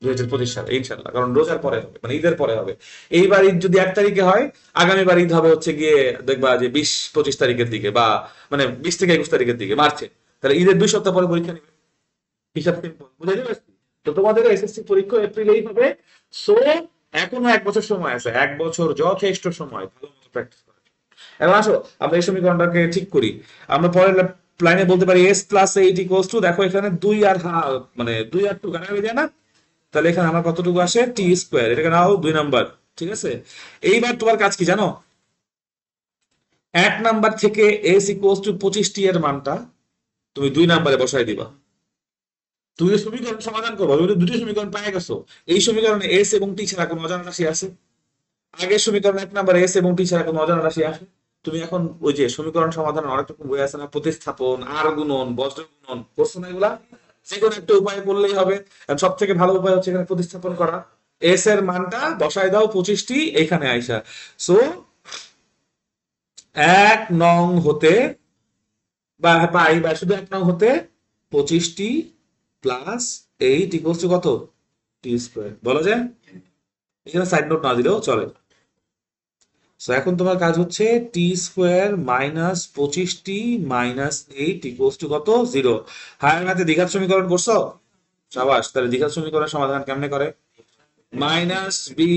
Speaker 1: 2025 সালে ইনশাল্লাহ, কারণ রোজার পরে হবে, মানে ঈদের পরে হবে। এইবার ঈদ যদি 1 তারিখে হয়, আগামীবার ঈদ হবে হচ্ছে গিয়ে দেখবা যে 20-25 তারিখের দিকে, বা মানে 20 থেকে 21 তারিখের দিকে মার্চে। তাহলে ঈদের 2 সপ্তাহ পরে পরীক্ষা নিবে, হিসাব সিম্পল, বুঝাইতে পারছি? তো তোমাদের এসএসসি পরীক্ষা এপ্রিলেই হবে। সো এখনো 1 বছর সময় আছে, 1 বছর যথেষ্ট সময় ভালো মতো প্র্যাকটিস করার জন্য। এখন আসো আমরা এই সমীকরণটাকে ঠিক করি। আমরা পরের লাইনে বলতে পারি S plus eight equals to, দেখো এখানে 2 আর মানে 2 আর 2 কাটা হয়ে যায় না? তাহলে এখানে আমার কতটুকু আসে? টি স্কোয়ার, এটাকে নাও 2 নাম্বার। ঠিক আছে, এইবার তোমার কাজ কি জানো? 1 নাম্বার থেকে এস ইকুয়ালস টু 25টি এর মানটা তুমি 2 নাম্বারে বসাই দিবা। তুমি যে সমীকরণ সমাধান করবো, তুমি তো দুটি সমীকরণ পেয়ে গেছো। এই সমীকরণে এস এবং টি ছাড়া কোনো অজানা রাশি আছে? আগের সমীকরণ 1 নাম্বার এস এবং টি ছাড়া কোনো অজানা রাশি আছে? তুমি এখন ওই যে সমীকরণ সমাধানের অনেক রকম বই আছে না, প্রতিস্থাপন, আর গুণন, বজ্র গুণন, করছো না এগুলা? যে কোনো একটা উপায় করলেই হবে। সব থেকে ভালো উপায় হচ্ছে এখানে প্রতিস্থাপন করা। এস এর মানটা বসাই দাও 25টি এখানে আইসা। সো 1 নং হতে, বা পাই, বা শুধু 1 নং হতে 25টি প্লাস 8 ইকুয়ালস টু কত? টি স্কোয়ার বলা যায়। এখানে সাইড নোট না দিলেও চলে। সো এখন তোমার কাজ হচ্ছে টি স্কোয়ার মাইনাস 25টি মাইনাস 8 ইকুয়ালস টু কত? 0। হায়ার ম্যাথে দ্বিঘাত সমীকরণ করছো? সাবাস। তাহলে দ্বিঘাত সমীকরণের সমাধান কেমনে করে? Minus b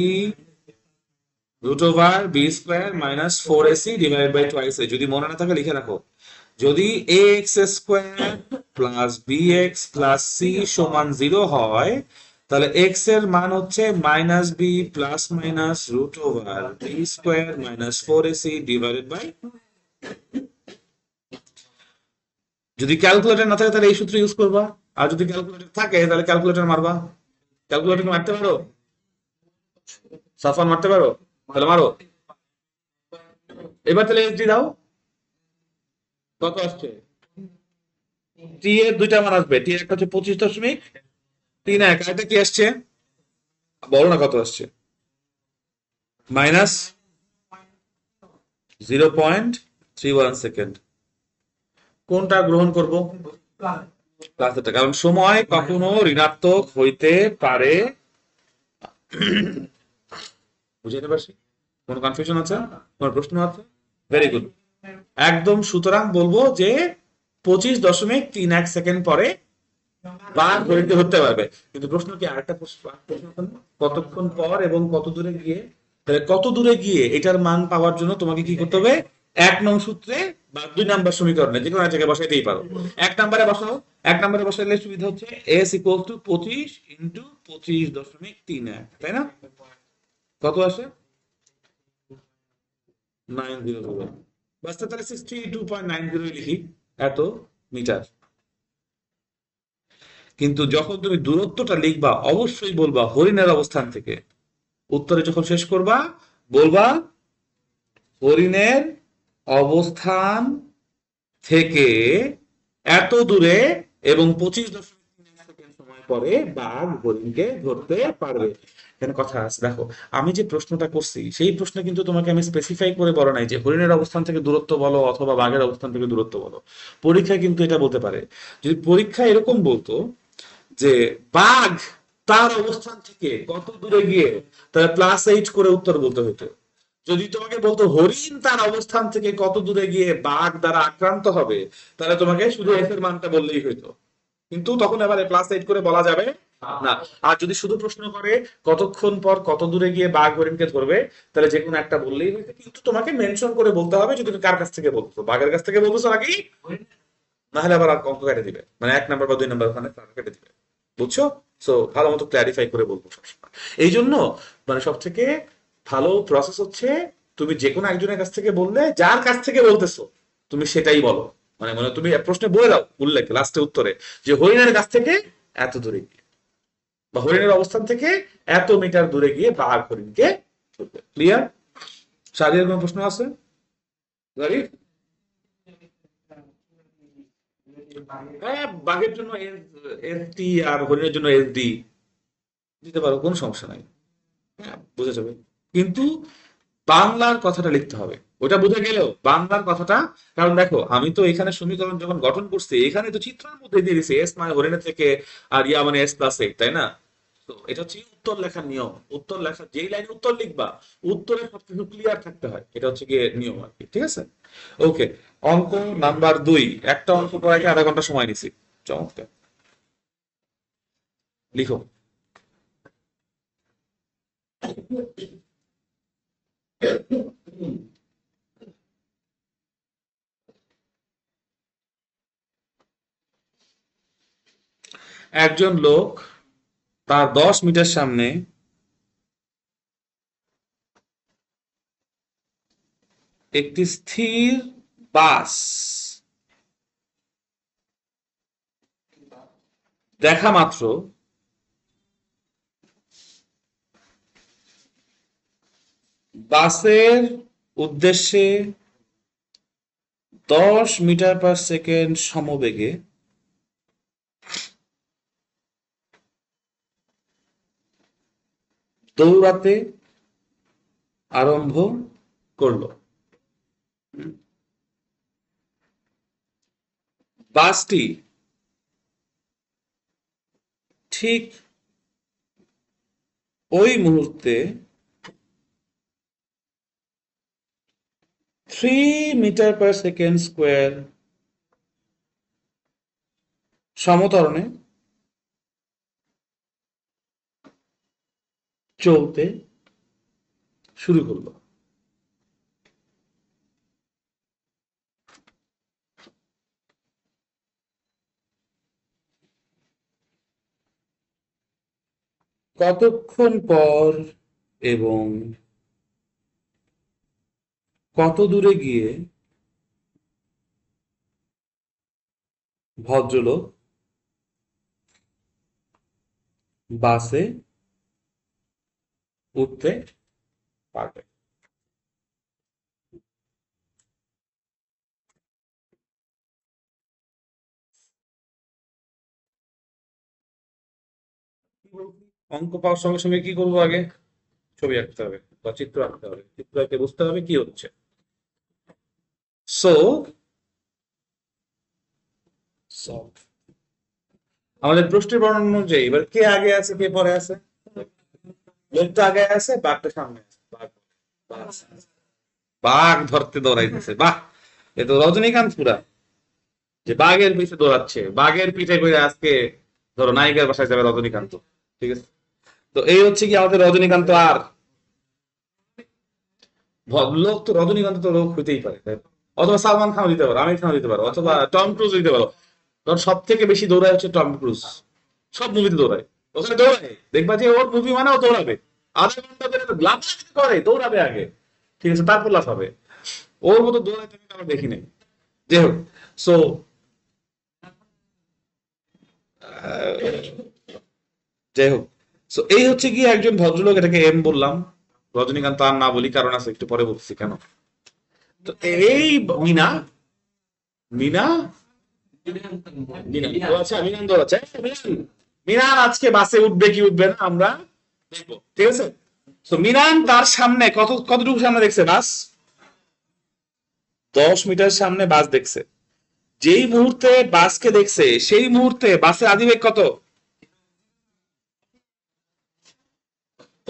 Speaker 1: root over b square minus 4ac divide by twice a. যদি মনে না থাকে লিখে রাখো, যদি a x square plus b x plus c সমান 0 হয়, তাহলে এক্স এর মান হচ্ছে minus b plus minus root over b square minus 4ac divided by. যদি ক্যালকুলেটর না থাকে তাহলে এই সূত্র ইউজ করবা, আর যদি ক্যালকুলেটর থাকে তাহলে ক্যালকুলেটর মারবা। ক্যালকুলেটর মারতে পারো? সাফান মারতে পারো? তাহলে মারো। এবার তাহলে এসডি দাও, কত আসছে? টি এর দুইটা মান আসবে, টি এর একটা হচ্ছে 25.31, এটা কি আসছে বলো না, কত আসছে? -0.31 সেকেন্ড। কোনটা গ্রহণ করব? প্লাসেরটা, কারণ সময় কখনো ঋণাত্মক হইতে পারে। বুঝাইতে পারছি? কোনো কনফিউশন আছে? কোনো প্রশ্ন আছে? Very good. একদম, সুতরাং বলবো যে 25.31 সেকেন্ড পরে বার ঘড়িতে হতে পারবে। কিন্তু প্রশ্ন কি আরেকটা প্রশ্ন আছে না? কতক্ষণ পর এবং কত দূরে গিয়ে। তাহলে কত দূরে গিয়ে এটার মান পাওয়ার জন্য তোমাকে কি করতে হবে? 1 নং সূত্রে বা 2 নাম্বার সমীকরণে যে কোনো এক জায়গায় বসাইতেই পারো। 1 নাম্বারে বসাও। 1 নাম্বারে বসাইলে সুবিধা হচ্ছে এস ইকুয়াল টু 25 × 25.31, তাই না? কত আসে? 900। বাস, তাহলে 62.90 লিখি, এত মিটার। কিন্তু যখন তুমি দূরত্বটা লিখবা অবশ্যই বলবা হরিণের অবস্থান থেকে। উত্তরে যখন শেষ করবা বলবা হরিণের অবস্থান থেকে এত দূরে এবং 25.31 সেকেন্ড সময় পরে বাঘ হরিণকে ধরতে পারবে। এখানে কথা আছে, দেখো আমি যে প্রশ্নটা করছি সেই প্রশ্নে কিন্তু তোমাকে আমি স্পেসিফাই করে বলা নাই যে হরিণের অবস্থান থেকে দূরত্ব বলো অথবা বাঘের অবস্থান থেকে দূরত্ব বলো। পরীক্ষায় কিন্তু এটা বলতে পারে। যদি পরীক্ষা এরকম বলতো যে বাঘ তার অবস্থান থেকে কত দূরে গিয়ে, তাহলে +8 করে উত্তর বলতে হতো। যদি তোমাকে বলতো হরিণ তার অবস্থান থেকে কত দূরে গিয়ে বাঘ দ্বারা আক্রান্ত হবে, তাহলে তোমাকে শুধু এস এর মানটা বললেই হইতো। কিন্তু তখন এবারে +8 করে বলা যাবে না। আর যদি শুধু প্রশ্ন করে কতক্ষণ পর কত দূরে গিয়ে বাঘ হরিণকে ধরবে, তাহলে যে কোনো একটা বললেই হইতো। কিন্তু তোমাকে মেনশন করে বলতে হবে যে তুমি কার কাছ থেকে বলছো, বাঘের কাছ থেকে বলছো নাকি, না হলে আবার অঙ্ক কেটে দিবে, মানে 1 নাম্বার বা 2 নাম্বার ওখানে কেটে দিবে। বুঝছো? সো ভালো মতো ক্ল্যারিফাই করে বলবো সবসময়। এই জন্য মানে সব থেকে ভালো প্রসেস হচ্ছে তুমি যে কোনো একজনের কাছ থেকে বললে, যার কাছ থেকে বলতেছো তুমি সেটাই বলো। মানে মানে তুমি প্রশ্নে বলে দাও উল্লেখ লাস্টে উত্তরে যে হরিণের কাছ থেকে এত দূরে গিয়ে, বা হরিণের অবস্থান থেকে এত মিটার দূরে গিয়ে বাঘ হরিণকে ধরবে। ক্লিয়ার? শারীরিক কোনো প্রশ্ন আছে? গাড়ি, হ্যাঁ, বাঘের জন্য এস টি আর হরিণের জন্য SD দিতে পারো, কোনো সমস্যা নাই। হ্যাঁ, বোঝা যাবে। কিন্তু বাংলার কথাটা লিখতে হবে। ওটা বুঝে গেলেও বাংলার কথাটা, কারণ দেখো আমি তো এখানে সমীকরণ যখন গঠন করছি এখানে তো চিত্রের মধ্যে দিয়ে দিছি এস মানে হরিণের থেকে আর ইয়া মানে S+8, তাই না? তো এটা হচ্ছে উত্তর লেখার নিয়ম। উত্তর লেখা যেই লাইনে উত্তর লিখবা উত্তরে সবকিছু ক্লিয়ার থাকতে হয়, এটা হচ্ছে গিয়ে নিয়ম আর কি। ঠিক আছে? ওকে। অঙ্ক নাম্বার 2, একটা অঙ্ক করাইতে আধা ঘন্টা সময় নিছি। চমৎকার। লিখো। একজন লোক তার 10 মিটার সামনে একটি স্থির বাস দেখা মাত্র বাসের উদ্দেশ্যে 10 মিটার/সেকেন্ড সমবেগে দৌড়াতে আরম্ভ করলো। বাসটি ঠিক ওই মুহূর্তে 3 মিটার/সেকেন্ড স্কোয়ার সমত্বরণে চলতে শুরু করলো। কতক্ষণ পর এবং কত দূরে গিয়ে ভদ্রলোক বাসে উঠতে পারবে? অঙ্ক পাওয়ার সঙ্গে সঙ্গে কি করবো আগে? ছবি আঁকতে হবে বা চিত্র আঁকতে হবে, চিত্র এঁকে বুঝতে হবে কি হচ্ছে। So solve. আমাদের প্রশ্নের বর্ণনা অনুযায়ী এবার কে আগে আছে কে পরে আছে? লোকটা আগে আছে, বাঘটা সামনে আছে। বাঘ বাঘ ধরতে দৌড়াইতেছে, বাহ! এ তো রজনীকান্ত পুরা, যে বাঘের পিছে দৌড়াচ্ছে, বাঘের পিঠে করে আজকে ধরো নায়িকার বাসায় যাবে রজনীকান্ত। ঠিক আছে, তো এই হচ্ছে কি আমাদের রজনীকান্ত। আর লোক তো রজনীকান্ত তো লোক হইতেই পারে, তাই না? অথবা সালমান খান দিতে পারো, আমির খান দিতে পারো, অথবা টম ক্রুজ দিতে পারো। কারণ সব থেকে বেশি দৌড়ায় হচ্ছে টম ক্রুজ, সব মুভিতে দৌড়ায়। ওখানে দৌড়ায়, দেখবা যে ওর মুভি মানে ও দৌড়াবে, আধা ঘন্টা ধরে লাফ করে দৌড়াবে আগে, ঠিক আছে, তারপর লাফাবে। ওর মতো দৌড়াইতে আমি কারো দেখি নাই। যাই হোক, সো যাই হোক, সো এই হচ্ছে কি একজন ভদ্রলোক, এটাকে এম বললাম। রজনীকান্ত আর না বলি, কারণ আছে, একটু পরে বলছি কেন। তো এই মিনা, মিনা মিনান, ও আচ্ছা মিনান দৌড়াচ্ছে। মিনান আজকে বাসে উঠবে কি উঠবে না আমরা দেখবো, ঠিক আছে। তো মিনান তার সামনে কতটুকু সামনে দেখছে বাস? 10 মিটার সামনে বাস দেখছে। যেই মুহূর্তে বাসকে দেখছে সেই মুহূর্তে বাসের আদিবেগ কত?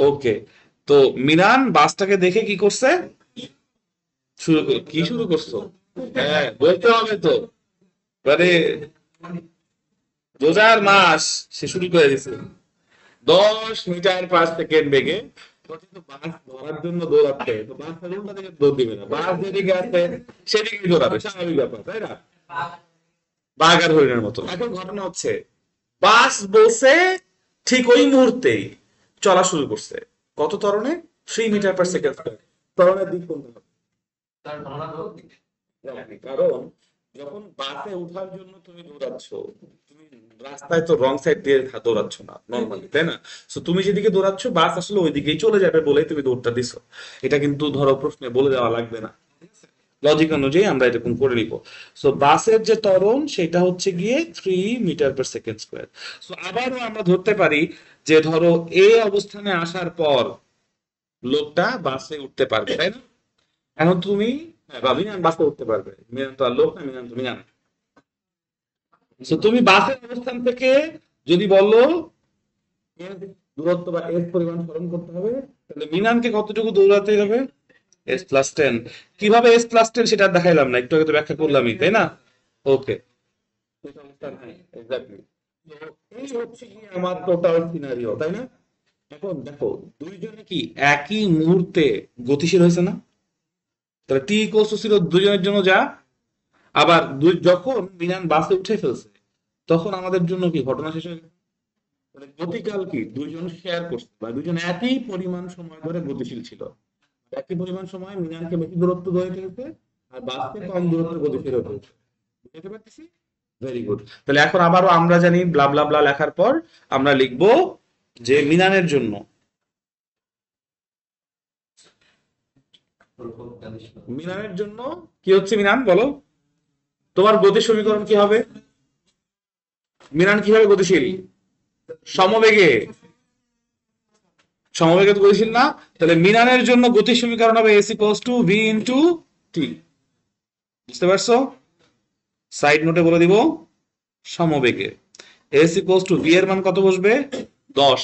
Speaker 1: ওকে, তো মিনান বাসটাকে দেখে কি করছে? কি শুরু করছো? হ্যাঁ বলতে হবে তো, মানে রোজার মাস সে শুরু করে দিছে 10 মিটার/সেকেন্ড বেগে। ও কিন্তু বাস ধরার জন্য দৌড়াচ্ছে, তো বাস উল্টা দিকে দৌড় দিবে না, বাস যেদিকে আছে সেদিকে দৌড়াবে, স্বাভাবিক ব্যাপার, তাই না? বাঘ আর হরিণের মতো। এখন ঘটনা হচ্ছে বাস বসে ঠিক ওই মুহূর্তেই চলা শুরু করছে। কত ত্বরণে? 3 মিটার/সেকেন্ড। ত্বরণের দিক কোনটা হবে? কারণ যখন বাসে ওঠার জন্য তুমি দৌড়াচ্ছ, তুমি রাস্তায় তো রং সাইড দিয়ে দৌড়াচ্ছ না নর্মালি, তাই না? সো তুমি যেদিকে দৌড়াচ্ছ বাস আসলে ওই দিকেই চলে যাবে বলেই তুমি দৌড়টা দিছো। এটা কিন্তু ধরো প্রশ্নে বলে দেওয়া লাগবে না, লজিক অনুযায়ী আমরা এরকম করে নিব। সো বাসের যে ত্বরণ সেটা হচ্ছে গিয়ে 3 মিটার/সেকেন্ড স্কোয়ার। সো আবারও আমরা ধরতে পারি যে ধরো এ অবস্থানে আসার পর লোকটা বাসে উঠতে পারবে, তাই না? এখন তুমি, হ্যাঁ, বা মিনান বাসে উঠতে পারবে, মিনান তো আর লোক না, মিনান তো মিনান। তো তুমি বাসের অবস্থান থেকে যদি বলো এর দূরত্ব বা এর পরিমাণ স্মরণ করতে হবে, তাহলে মিনানকে কতটুকু দৌড়াতে হবে? S+10। কিভাবে S+10 সেটা আর দেখাইলাম না, একটু আগে তো ব্যাখ্যা করলামই, তাই না? ওকে, এক্স্যাক্টলি। এই হচ্ছে কি আমার টোটাল সিনারিও, তাই না? এখন দেখো দুইজনে কি একই মুহূর্তে গতিশীল হয়েছে না? তাহলে T=0 দুজনের জন্য যা। আবার যখন মিনান বাসে উঠে ফেলছে তখন আমাদের জন্য কি ঘটনা শেষ হয়ে গেছে। তাহলে গতিকাল কি দুইজন শেয়ার করছে, বা দুইজন একই পরিমাণ সময় ধরে গতিশীল ছিল। একই পরিমাণ সময় মিনানকে বেশি দূরত্ব ধরে ফেলছে, আর বাসকে কম দূরত্ব গতিশীল হয়ে ফেলছে। বুঝতে পারতেছি? Very good. তাহলে এখন আবারও আমরা জানি ব্লা ব্লা ব্লা লেখার পর আমরা লিখবো যে মিনানের জন্য, মিনানের জন্য কি হচ্ছে মিনান বলো, তোমার গতির সমীকরণ কি হবে? মিনান কিভাবে গতিশীল? সমবেগে। সমবেগে তো গতিশীল না, তাহলে মিনানের জন্য গতির সমীকরণ হবে S=V × বুঝতে পারছো? সাইড নোটে বলে দিব সমবেগে S=V এর মান কত বসবে? 10।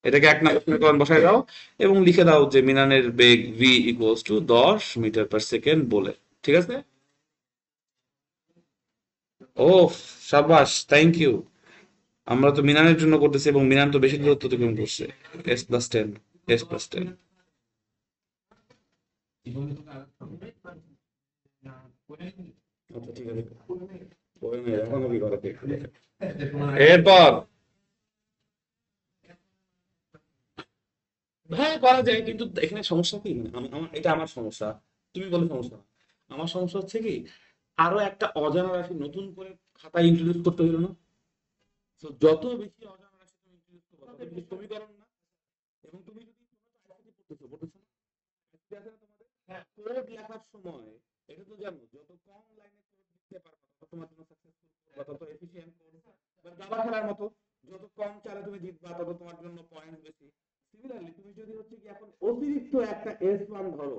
Speaker 1: এটাকে 1 নম্বর সমীকরণ বসায় দাও এবং লিখে দাও যে মিনানের বেগ V=10 মিটার/সেকেন্ড বলে। ঠিক আছে? ও সাবাস, থ্যাংক ইউ। আমরা তো মিনানের জন্য করতেছি এবং মিনান তো বেশি দূরত্ব অতিক্রম করছে। S+10, S+10। আচ্ছা ঠিক আছে, করে নে, এখনো কি করে দেখতে দেখে। এরপর হ্যাঁ করা যায়, কিন্তু এখানে সমস্যা কি, মানে এটা আমার সমস্যা, তুমি বলে সমস্যা না। আমার সমস্যা হচ্ছে কি, আরো একটা অজানা রাশি নতুন করে খাতায় ইন্ট্রোডিউস করতে হলো না? তো যত বেশি অজানা রাশি তুমি ইন্ট্রোডিউস করবে তত বেশি সমীকরণ না। এবং তুমি যদি পড়তেছো না? আজকে আছে না তোমাদের কোড লেখার সময়, এটা তো জানো যত কম লাইনে কোড লিখতে পারবে তত তোমার জন্য সাকসেসফুল বা তত এফিশিয়েন্ট কোড। মানে দাবা খেলার মতো, যত কম চালে তুমি জিতবা তত তোমার জন্য পয়েন্ট বেশি। সিমিলারলি তুমি যদি হচ্ছে কি এখন অতিরিক্ত একটা এস মান ধরো,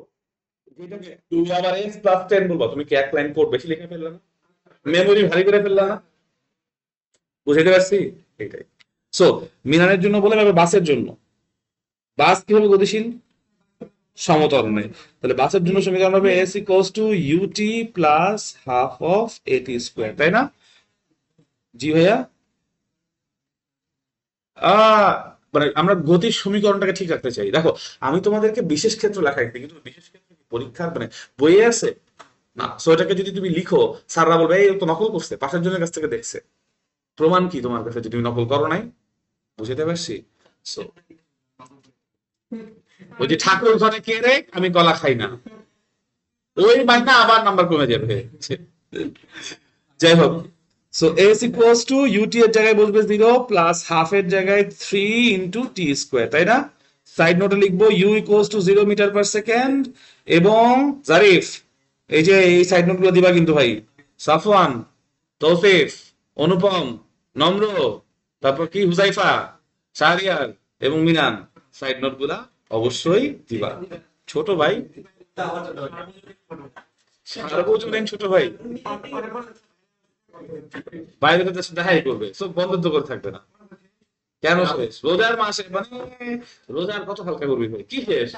Speaker 1: যেটাকে তুমি আবার S+10 বলবা, তুমি কি এক লাইন কোড বেশি লিখে ফেললা না? মেমোরি ভারী করে ফেললা না? বুঝতে পারছি? এটাই। সো মিনারের জন্য বলে, এবার বাসের জন্য। বাস কিভাবে গতিশীল? সমত্বরণে। তাহলে বাসের জন্য সমীকরণ হবে s equals to ut plus half of at square, তাই না? জি ভাইয়া। আহ মানে আমরা গতির সমীকরণটাকে ঠিক রাখতে চাই। দেখো, আমি তোমাদেরকে বিশেষ ক্ষেত্র লেখাইছি, কিন্তু বিশেষ ক্ষেত্র কি পরীক্ষার মানে বইয়ে আছে না। সো এটাকে যদি তুমি লিখো, স্যাররা বলবে এই ও তো নকল করছে, পাশের জনের কাছ থেকে দেখছে। প্রমাণ কি তোমার কাছে যে তুমি নকল করো নাই? বুঝতে পারছি। সো ওই যে ঠাকুর ঘরে কে রে, আমি কলা খাই না, ওই মাইনা আবার নাম্বার কমে যাবে। যাই হোক, so s equals to ut এর জায়গায় বসবে 0 প্লাস হাফ এর জায়গায় 3 ইন্টু টি স্কোয়ার, তাই না? সাইড নোটে লিখবো u equals to 0 meter per second. এবং জারিফ, এই যে এই সাইড নোট গুলো দিবা কিন্তু ভাই। সাফওয়ান, তৌসিফ, অনুপম, নম্র, তারপর কি হুজাইফা, শাহরিয়ার এবং মিনান, সাইড নোট গুলা অবশ্যই দিবা। ছোট ভাই, সার্বজনীন ছোট ভাই বাইরে তো দেখাই করবে, সব বন্ধুত্ব করে থাকবে না। কেন শেষ রোজার মাসে মানে রোজার কত হালকা করবি ভাই, কি শেষ?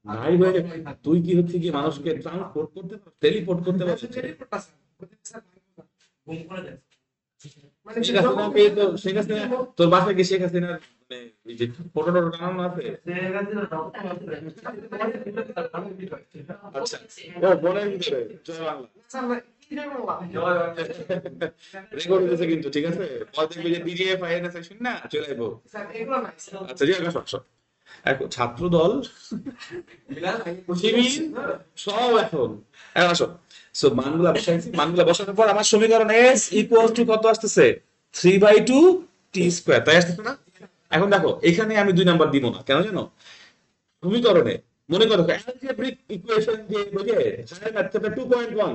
Speaker 1: ভাই ভাই, তুই কি হচ্ছে কি মানুষকে ট্রান্সপোর্ট করতে পারছিস, টেলিপোর্ট করতে পারছিস? শেখ হাসিনা তো, শেখ হাসিনা তোর বাসায় কি শেখ হাসিনার মানে এই যে ফটো টটো টানানো আছে? আচ্ছা, ও বনের ভিতরে জয় বাংলা রেকর্ড হয়েছে কিন্তু, ঠিক আছে? পরে দেখবি যে ডিজিএফ আইএনএস শুন না চলে আইবো। আচ্ছা, জি আসো। এখন ছাত্র দল, শিবির, সব এখন আসো। সো মানগুলা বসাইছি, মানগুলা বসানোর পর আমার সমীকরণ এস ইকুয়ালস টু কত আসতেছে? 3/2 টি স্কোয়ার, তাই আসতেছে না? এখন দেখো, এখানে আমি 2 নাম্বার দিব না, কেন জানো? সমীকরণে মনে করো অ্যালজেব্রিক ইকুয়েশন যে বুঝে হায়ার ম্যাথ চ্যাপ্টার 2.1,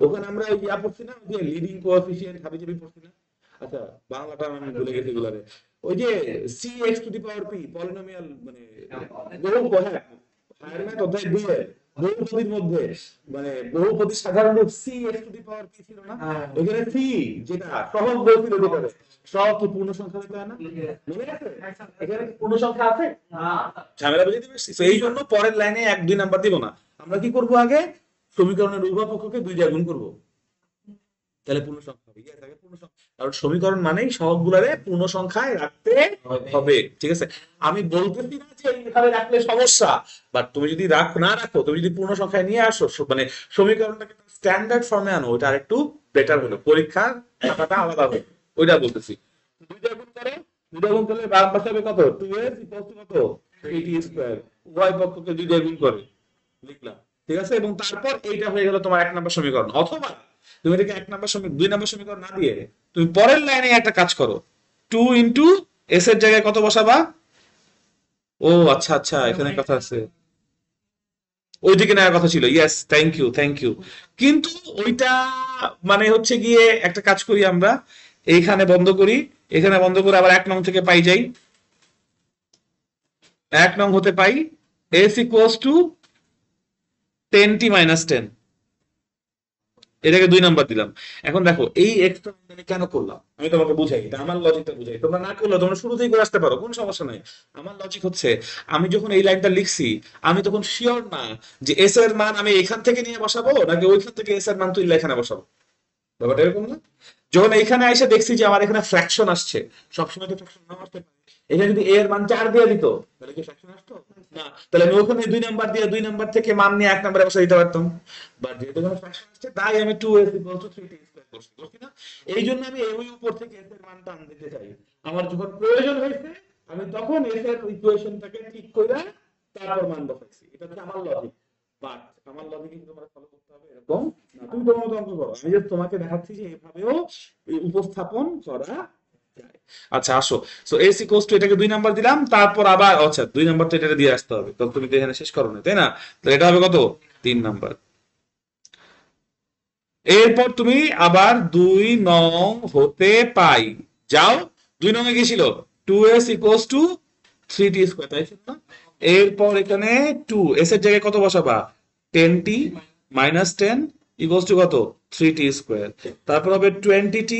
Speaker 1: ওখানে আমরা ওই ইয়া পড়ছি না, ওই যে লিডিং কোএফিসিয়েন্ট হাবিজাবি পড়ছি না? আচ্ছা, বাংলাটা আমি ভুলে গেছি গুলারে। ওই যে c x to the power p polynomial মানে বহু, হ্যাঁ, হায়ার ম্যাথ অধ্যায় 2 এর বহুপদীর মধ্যে মানে বহুপদী সাধারণ রূপ C x to the power P ছিল না? ওখানে সি যেটা সহজ বলছিল, যেটা সব কি পূর্ণ সংখ্যা হতে হয় না? মনে আছে? এখানে কি পূর্ণ সংখ্যা আছে? ঝামেলা বুঝতে পারছি। তো এই জন্য পরের লাইনে 1-2 নাম্বার দিব না। আমরা কি করব, আগে সমীকরণের উভয় পক্ষকে 2 দিয়ে গুণ করব, তাহলে পূর্ণ সংখ্যা হবে। ইয়ে থাকে পূর্ণ সংখ্যা, কারণ সমীকরণ মানেই সহগগুলারে পূর্ণ সংখ্যায় রাখতে হবে, ঠিক আছে? আমি বলতেছি না যে এইভাবে রাখলে সমস্যা, বাট তুমি যদি না রাখো, তুমি যদি পূর্ণ সংখ্যায় নিয়ে আসো, মানে সমীকরণটাকে স্ট্যান্ডার্ড ফর্মে আনো, ওটা আরেকটু বেটার হলো, পরীক্ষার খাতাটা আলাদা হবে, ওইটা বলতেছি। 2 দিয়ে গুণ করো, 2 দিয়ে গুণ করলে বাম পাশে হবে কত? 2s ইকুয়ালস টু কত? 80 স্কয়ার। উভয় পক্ষকে 2 দিয়ে গুণ করে লিখলাম, ঠিক আছে? এবং তারপর এইটা হয়ে গেল তোমার 1 নম্বর সমীকরণ। অথবা তুমি এটাকে 1 নম্বর সমীকরণ, 2 নম্বর সমীকরণ না দিয়ে তুমি পরের লাইনে একটা কাজ করো, 2 ইন্টু এস এর জায়গায় কত বসাবা? ও আচ্ছা আচ্ছা, এখানে কথা আছে, ওইদিকে নেওয়ার কথা ছিল। Yes, thank you, thank you. কিন্তু ওইটা মানে হচ্ছে গিয়ে একটা কাজ করি আমরা, এইখানে বন্ধ করি, এখানে বন্ধ করে আবার 1 নং থেকে পাই যাই। 1 নং হতে পাই এস ইকুয়ালস টু 10t-10, এটাকে 2 নাম্বার দিলাম। এখন দেখো এই এক্সট্রা কেন করলাম আমি তোমাকে বুঝাই, এটা আমার লজিকটা বুঝাই। তোমরা না করলে তোমরা শুরুতেই করে আসতে পারো, কোনো সমস্যা নাই। আমার লজিক হচ্ছে, আমি যখন এই লাইনটা লিখছি, আমি তখন শিওর না যে এস এর মান আমি এখান থেকে নিয়ে বসাবো নাকি ওইখান থেকে এস এর মান তুই এখানে বসাবো। ব্যাপারটা এরকম না? যখন এখানে এসে দেখছি যে আমার এখানে ফ্র্যাকশন আসছে, সবসময় তো ফ্র্যাকশন না আসতে পারে, এখানে যদি এর মান 4 দিয়ে দিত, তাহলে কি ফ্র্যাকশন আসতো? না। তাহলে আমি ওখানে 2 নাম্বার দিয়ে 2 নাম্বার থেকে মান নিয়ে 1 নাম্বারে বসে দিতে পারতাম। বাট যেহেতু এখানে ফ্র্যাকশন আসছে, তাই আমি 2s 3t স্কয়ার করছি, বুঝছি না? এই জন্য আমি ওই উপর থেকে এস এর মানটা আনতে চাই। আমার যখন প্রয়োজন হয়েছে, আমি তখন এস এর ইকুয়েশনটাকে ঠিক করে তারপর মান বসাইছি। এটা হচ্ছে আমার লজিক। বাট আমার লজিক কিন্তু তোমরা ফলো করতে হবে এরকম না, তুমি তোমার মতো অঙ্ক করো, আমি জাস্ট তোমাকে দেখাচ্ছি যে এভাবেও উপস্থাপন করা যায়। আচ্ছা আসো, সো এস ইকুয়ালস টু, এটাকে 2 নাম্বার দিলাম, তারপর আবার আচ্ছা 2 নাম্বার তো এটাকে দিয়ে আসতে হবে, তখন তুমি তো এখানে শেষ করো না, তাই না? তাহলে এটা হবে কত? 3 নাম্বার। এরপর তুমি আবার 2 নং হতে পাই যাও। 2 নং এ কি ছিল? 2s equals to 3t square, তাই ছিল না? এরপর এখানে 2 এস এর জায়গায় কত বসাবা? 10t -10 ইকুয়ালস টু কত 3t স্কোয়ার, তারপর হবে 20t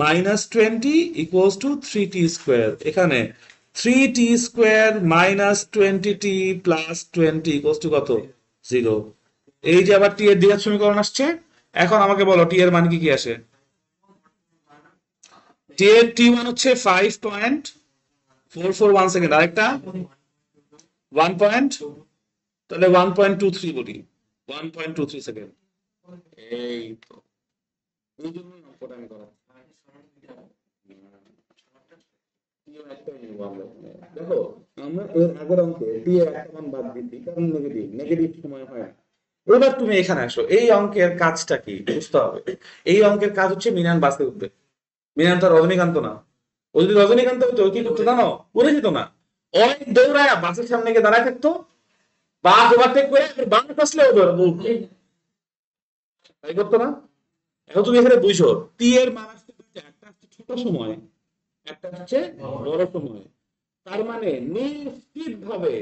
Speaker 1: minus 20 equals to 3t square, এখানে 3t square minus 20t plus 20 equals to কত 0। এই যে আবার টি এর দ্বিঘাত সমীকরণ আসছে। এখন আমাকে বলো টি এর মান কি কি আসে। টি এর টি মান হচ্ছে 5.441 সেকেন্ড, আরেকটা 1 পয়েন্ট, তাহলে 1.23 বলি, 1.23 সেকেন্ড। এই তো, এই জন্য অঙ্কটা আমি করাচ্ছি। দেখো আমরা এর আগের অঙ্কে টি এর একটা মান বাদ দিচ্ছি কারণ নেগেটিভ, নেগেটিভ সময় হয় না। এবার তুমি এখানে আসো, এই অঙ্কের কাজটা কি বুঝতে হবে। এই অঙ্কের কাজ হচ্ছে মিনান বাসে উঠবে। মিনান তো আর রজনীকান্ত না। ও যদি রজনীকান্ত হতো ও কি করতো জানো, উড়ে যেত না, অনেক দৌড়ায় বাসের সামনে গিয়ে দাঁড়ায় থাকতো, বাস ওভারটেক করে বাস আসলে ও দৌড় তাই করতো না। এখন তুমি এখানে বুঝো টি এর মান আসছে দুইটা, একটা হচ্ছে ছোট সময়, একটা হচ্ছে বড় সময়। তার মানে নিশ্চিত ভাবে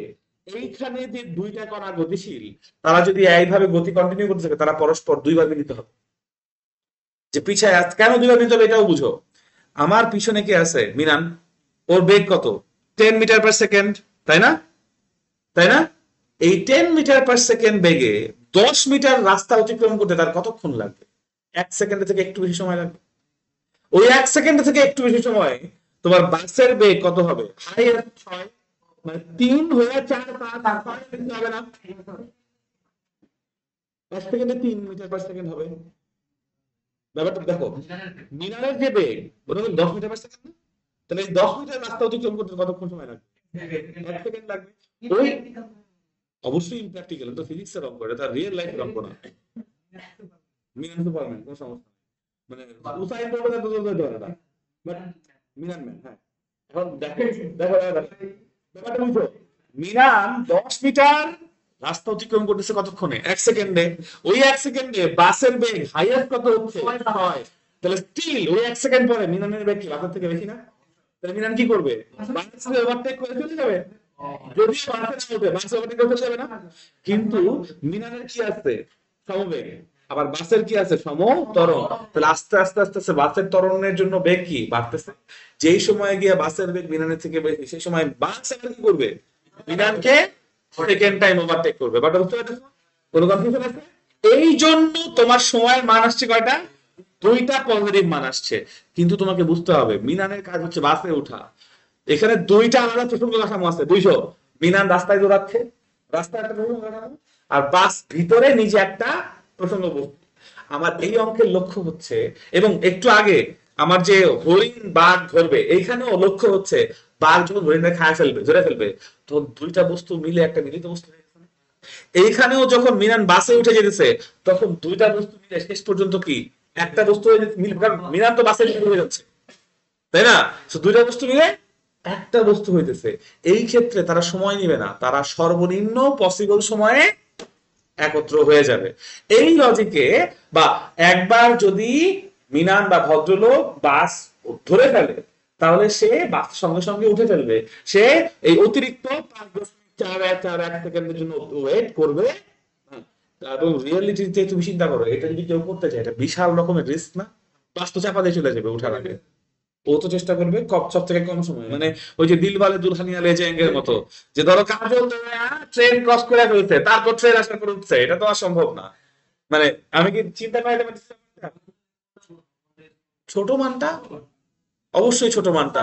Speaker 1: এইখানে যে দুইটা কণা গতিশীল, তারা যদি এইভাবে গতি কন্টিনিউ করতে থাকে তারা পরস্পর দুইবার মিলিত হবে। যে পিছায় কেন দুইবার মিলিত হবে এটাও বুঝো। আমার পিছনে কে আছে মিনান, ওর বেগ কত 10 মিটার পার সেকেন্ড, তাই না, তাই না। এই 10 মিটার পার সেকেন্ড বেগে 10 মিটার রাস্তা অতিক্রম করতে তার কতক্ষণ লাগবে, 1 সেকেন্ড থেকে একটু বেশি সময় লাগবে। ওই 1 সেকেন্ড থেকে একটু বেশি সময় তোমার বাসের বেগ কত হবে, হাইয়ের 6, মানে 3 হয়ে 4 5 6 লিখতে হবে না, 1 সেকেন্ডে 3 মিটার পার সেকেন্ড হবে। ব্যাপারটা দেখো, মিনারের যে বেগ ওটা হলো 10 মিটার পার সেকেন্ড, তাহলে এই 10 মিটার রাস্তা অতিক্রম করতে কতক্ষণ সময় লাগবে, 1 সেকেন্ড লাগবে। ওই অবশ্যই ইমপ্র্যাকটিক্যাল, এটা ফিজিক্সের অঙ্ক, এটা রিয়েল লাইফের অঙ্ক না। মিনান তো পারবেন, কোনো সমস্যা নেই, মানে উসাইন বোল্ট তো ধরতে পারে না, বাট মিনান ম্যান, হ্যাঁ। এখন দেখো, দেখো ব্যাপারটা বুঝো, মিনান 10 মিটার রাস্তা অতিক্রম করতেছে কতক্ষণে, 1 সেকেন্ডে। ওই 1 সেকেন্ডে বাসের বেগ হাইয়েস্ট কত হচ্ছে 6, তাহলে স্টিল ওই 1 সেকেন্ড পরে মিনানের বেগ কি বাসের থেকে বেশি না, তাহলে মিনান কি করবে, বাসে ওভারটেক করে চলে যাবে। যদি বাসে না উঠে বাসে ওভারটেক করে চলে যাবে না, কিন্তু মিনানের কি আছে সমবেগ, আবার বাসের কি আছে সমত্বরণ, তাহলে আস্তে আস্তে আস্তে আস্তে বাসের ত্বরণের জন্য বেগ কি বাড়তেছে। যেই সময় গিয়ে বাসের বেগ মিনানের থেকে বেশি সেই সময় বাস আবার কি করবে, মিনানকে সেকেন্ড টাইম ওভারটেক করবে। বাট বুঝতে পারছো, কোনো কনফিউশন আছে। এই জন্য তোমার সময়ের মান আসছে কয়টা, দুইটা পজিটিভ মান আসছে। কিন্তু তোমাকে বুঝতে হবে মিনানের কাজ হচ্ছে বাসে ওঠা, এখানে দুইটা আলাদা প্রসঙ্গ কাঠামো আছে, বুঝছো। মিনান রাস্তায় দৌড়াচ্ছে, রাস্তায় একটা প্রসঙ্গ কাঠামো, আর বাস ভিতরে নিজে একটা প্রসঙ্গ বস্তু। আমার এই অঙ্কের লক্ষ্য হচ্ছে, এবং একটু আগে আমার যে হরিণ বাঘ ধরবে এইখানেও লক্ষ্য হচ্ছে বাঘ যখন হরিণটা খায় ফেলবে, ধরে ফেলবে, তো দুইটা বস্তু মিলে একটা মিলিত বস্তু হয়ে গেছে। এইখানেও যখন মিনান বাসে উঠে যেতেছে তখন দুইটা বস্তু মিলে শেষ পর্যন্ত কি একটা বস্তু হয়ে যেতে কারণ মিনান তো বাসে উঠে যাচ্ছে, তাই না। তো দুইটা বস্তু মিলে একটা বস্তু হইতেছে। এই ক্ষেত্রে তারা সময় নিবে না, তারা সর্বনিম্ন পসিবল সময়ে একত্র হয়ে যাবে। এই লজিকে, বা একবার যদি মিনান বা ভদ্রলোক বাস ধরে ফেলে তাহলে সে বাস সঙ্গে সঙ্গে উঠে ফেলবে, সে এই অতিরিক্ত 5.4 সেকেন্ডের জন্য ওয়েট করবে না। এবং রিয়েলিটিতে তুমি চিন্তা করো, এটা যদি কেউ করতে চায় এটা বিশাল রকমের রিস্ক না, বাস তো চাপা দিয়ে চলে যাবে উঠার আগে। ও তো চেষ্টা করবে সব থেকে কম সময়, মানে ওই যে দিলওয়ালে দুলহানিয়া লে জায়েঙ্গের মতো, যে ধরো কাজল ট্রেন ক্রস করে ফেলছে তারপর ট্রেন আসার পর উঠছে, এটা তো অসম্ভব না। মানে আমি কি চিন্তা করে ছোট মানটা, অবশ্যই ছোট মানটা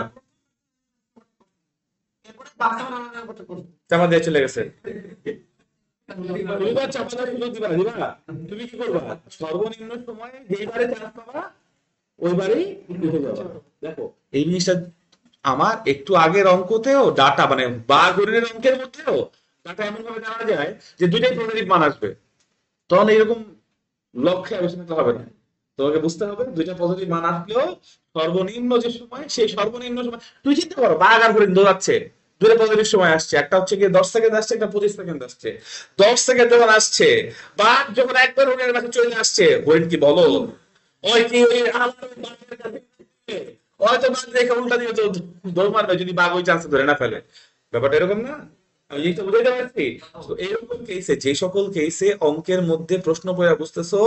Speaker 1: চাপা দিয়ে চলে গেছে। তুমি তো আর চাপা দেওয়ার সুযোগ দিবা না, দিবা না। তুমি কি করবা, সর্বনিম্ন সময়ে যেইবারে চান্স পাবা ওইবারেই উঠে যাবা। দেখো এই জিনিসটা আমার একটু আগের অঙ্কতেও ডাটা, মানে বাঘ হরিণের অঙ্কের মধ্যেও ডাটা এমন ভাবে জানা যায় যে দুইটাই পজিটিভ মান আসবে, তখন এইরকম লক্ষ্যে আলোচনা হবে না। তোমাকে বুঝতে হবে দুইটা পজিটিভ মান আসলেও সর্বনিম্ন যে সময় সেই সর্বনিম্ন সময়, তুই চিন্তা করো বাঘ আর হরিণ দৌড়াচ্ছে, দুটো পজিটিভ সময় আসছে, একটা হচ্ছে গিয়ে 10 সেকেন্ড আসছে, একটা 25 সেকেন্ড আসছে। 10 সেকেন্ড যখন আসছে, বাঘ যখন একবার হরিণের কাছে চলে আসছে, হরিণ কি বলো, ওই কি ওই আমার বাঘের কাছে হয়তো বাঘ দেখে উল্টা দিয়ে তো দৌড় মারবে যদি বাঘ ওই চান্স ধরে না ফেলে। ব্যাপারটা এরকম না। আমি জিনিসটা বুঝাইতে পারছি। তো এরকম কেসে, যে সকল কেসে অঙ্কের মধ্যে প্রশ্ন পড়ে বুঝতেছো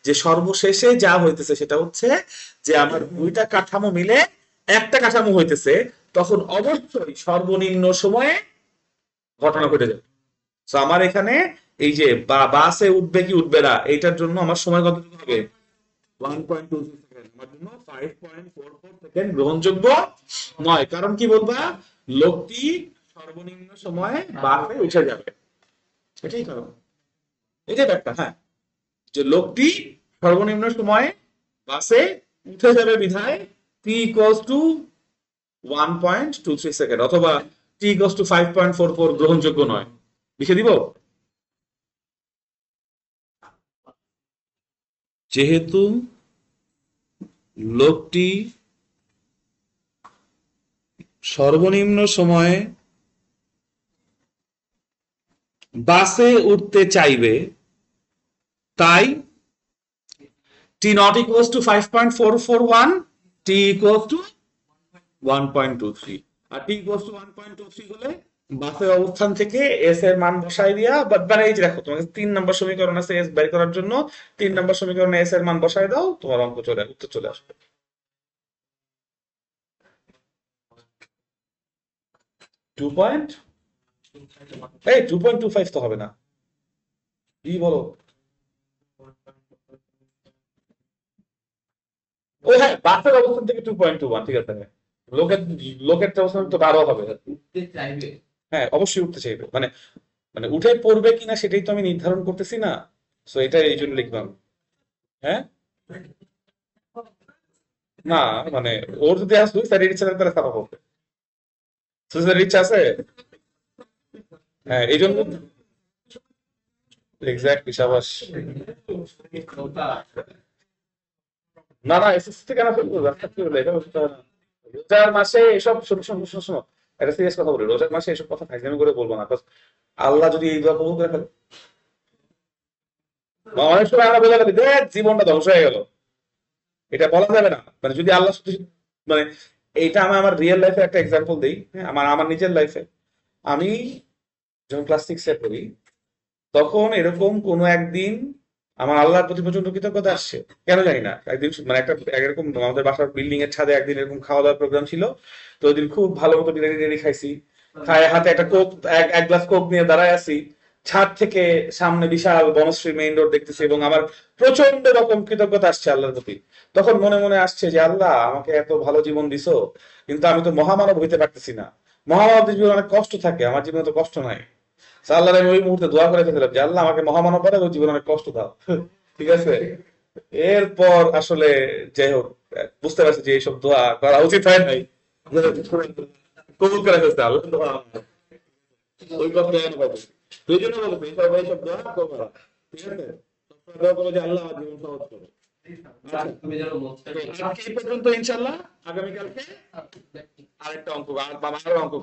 Speaker 1: যে সর্বশেষে যা হইতেছে সেটা হচ্ছে যে আমার দুইটা কাঠামো মিলে একটা কাঠামো হইতেছে, তখন অবশ্যই সর্বনিম্ন সময়ে ঘটনা ঘটে যাবে। তো আমার এখানে এই যে বাসে উঠবে কি উঠবে না এইটার জন্য আমার সময় কতটুকু হবে, 1.23 সেকেন্ড। আমার জন্য 5.44 সেকেন্ড গ্রহণযোগ্য নয়। কারণ কি বলবা, লোকটি সর্বনিম্ন সময়ে বাসে উঠে যাবে, এটাই কারণ, এটাই ব্যাখ্যা। হ্যাঁ, যে লোকটি সর্বনিম্ন সময়ে বাসে উঠে যাবে বিধায় টি ইকুয়ালস টু 1.23 সেকেন্ড, অথবা টি ইকুয়ালস টু 5.44 গ্রহণযোগ্য নয়। লিখে দিব, যেহেতু লোকটি সর্বনিম্ন সময়ে বাসে উঠতে চাইবে, তাই t not equals to 5.441, t equals to 1.23। আর টি ইকুয়ালস টু 1.23 হলে বাসের অবস্থান থেকে এস এর মান বসাই দিয়া, মানে এই যে দেখো তোমাকে 3 নম্বর সমীকরণ আছে এস বের করার জন্য, 3 নম্বর সমীকরণে এস এর মান বসাই দাও, তোমার অঙ্ক উত্তর চলে আসবে। 2. এই 2.25 তো হবে না, কি বলো? ও হ্যাঁ, বাসের অবস্থান থেকে 2.21, ঠিক আছে। হ্যাঁ, লোকের লোকের অবস্থান তো 12 হবে। হ্যাঁ, অবশ্যই উঠতে চাইবে, মানে মানে উঠে পড়বে কিনা সেটাই তো আমি নির্ধারণ করতেছি না। সো এটা এই জন্য লিখলাম। হ্যাঁ, না মানে ওর যদি আসবে স্যারের ইচ্ছা থাকে তাহলে খারাপ হবে। তো স্যারের ইচ্ছা আছে। হ্যাঁ, এই জন্য এক্স্যাক্টলি, সাবাস। না না, এসএসসি থেকে না ফেলবো, রাস্তা কি হলো, এটা বুঝতে হবে না। রোজার মাসে এসব, শোনো শোনো শোনো শোনো, একটা সিরিয়াস কথা বলি, রোজার মাসে এসব কথা ফাইজলামি করে বলবো না, because আল্লাহ যদি এই দোয়া কবুল করে ফেলে, বা অনেক সময় আমরা বলে ফেলি দেখ জীবনটা ধ্বংস হয়ে গেল, এটা বলা যাবে না। মানে যদি আল্লাহ সত্যি, মানে এইটা আমি আমার রিয়েল লাইফে একটা এক্সাম্পল দিই। হ্যাঁ, আমার আমার নিজের লাইফে আমি যখন ক্লাস 6-এ পড়ি, তখন এরকম কোনো একদিন আমার আল্লাহর প্রতি প্রচন্ড কৃতজ্ঞতা আসছে, কেন জানি না। একদিন মানে একটা এরকম আমাদের বাসার বিল্ডিং এর ছাদে একদিন এরকম খাওয়া দাওয়ার প্রোগ্রাম ছিল। তো ওই দিন খুব ভালো মতো বিরিয়ানি টিরিয়ানি খাইছি, খায় হাতে একটা কোক, এক গ্লাস কোক নিয়ে দাঁড়ায় আছি, ছাদ থেকে সামনে বিশাল বনশ্রী মেইন রোড দেখতেছি, এবং আমার প্রচন্ড রকম কৃতজ্ঞতা আসছে আল্লাহর প্রতি। তখন মনে মনে আসছে যে আল্লাহ আমাকে এত ভালো জীবন দিছো, কিন্তু আমি তো মহামানব হইতে পারতেছি না। মহামানবদের জীবনে অনেক কষ্ট থাকে, আমার জীবনে তো কষ্ট নাই। তো আল্লাহর আমি ওই মুহূর্তে দোয়া করে ফেললাম যে আল্লাহ আমাকে মহামানব বানাও, ওই জীবনে অনেক কষ্ট দাও। ঠিক আছে। এরপর আসলে যাই হোক, বুঝতে পারছি যে এইসব দোয়া করা উচিত হয় নাই, কবুল করে ফেলছে আল্লাহ দোয়া। ওই কথা যেন পাবো, সেই জন্য বলবো এইসব দোয়া করবো না। ঠিক আছে, সবসময় দোয়া করবো যে আল্লাহ আমার জীবন সহজ করো। আচ্ছা, আজকে এই পর্যন্ত, ইনশাল্লাহ আগামীকালকে আরেকটা অঙ্ক, আরো অঙ্ক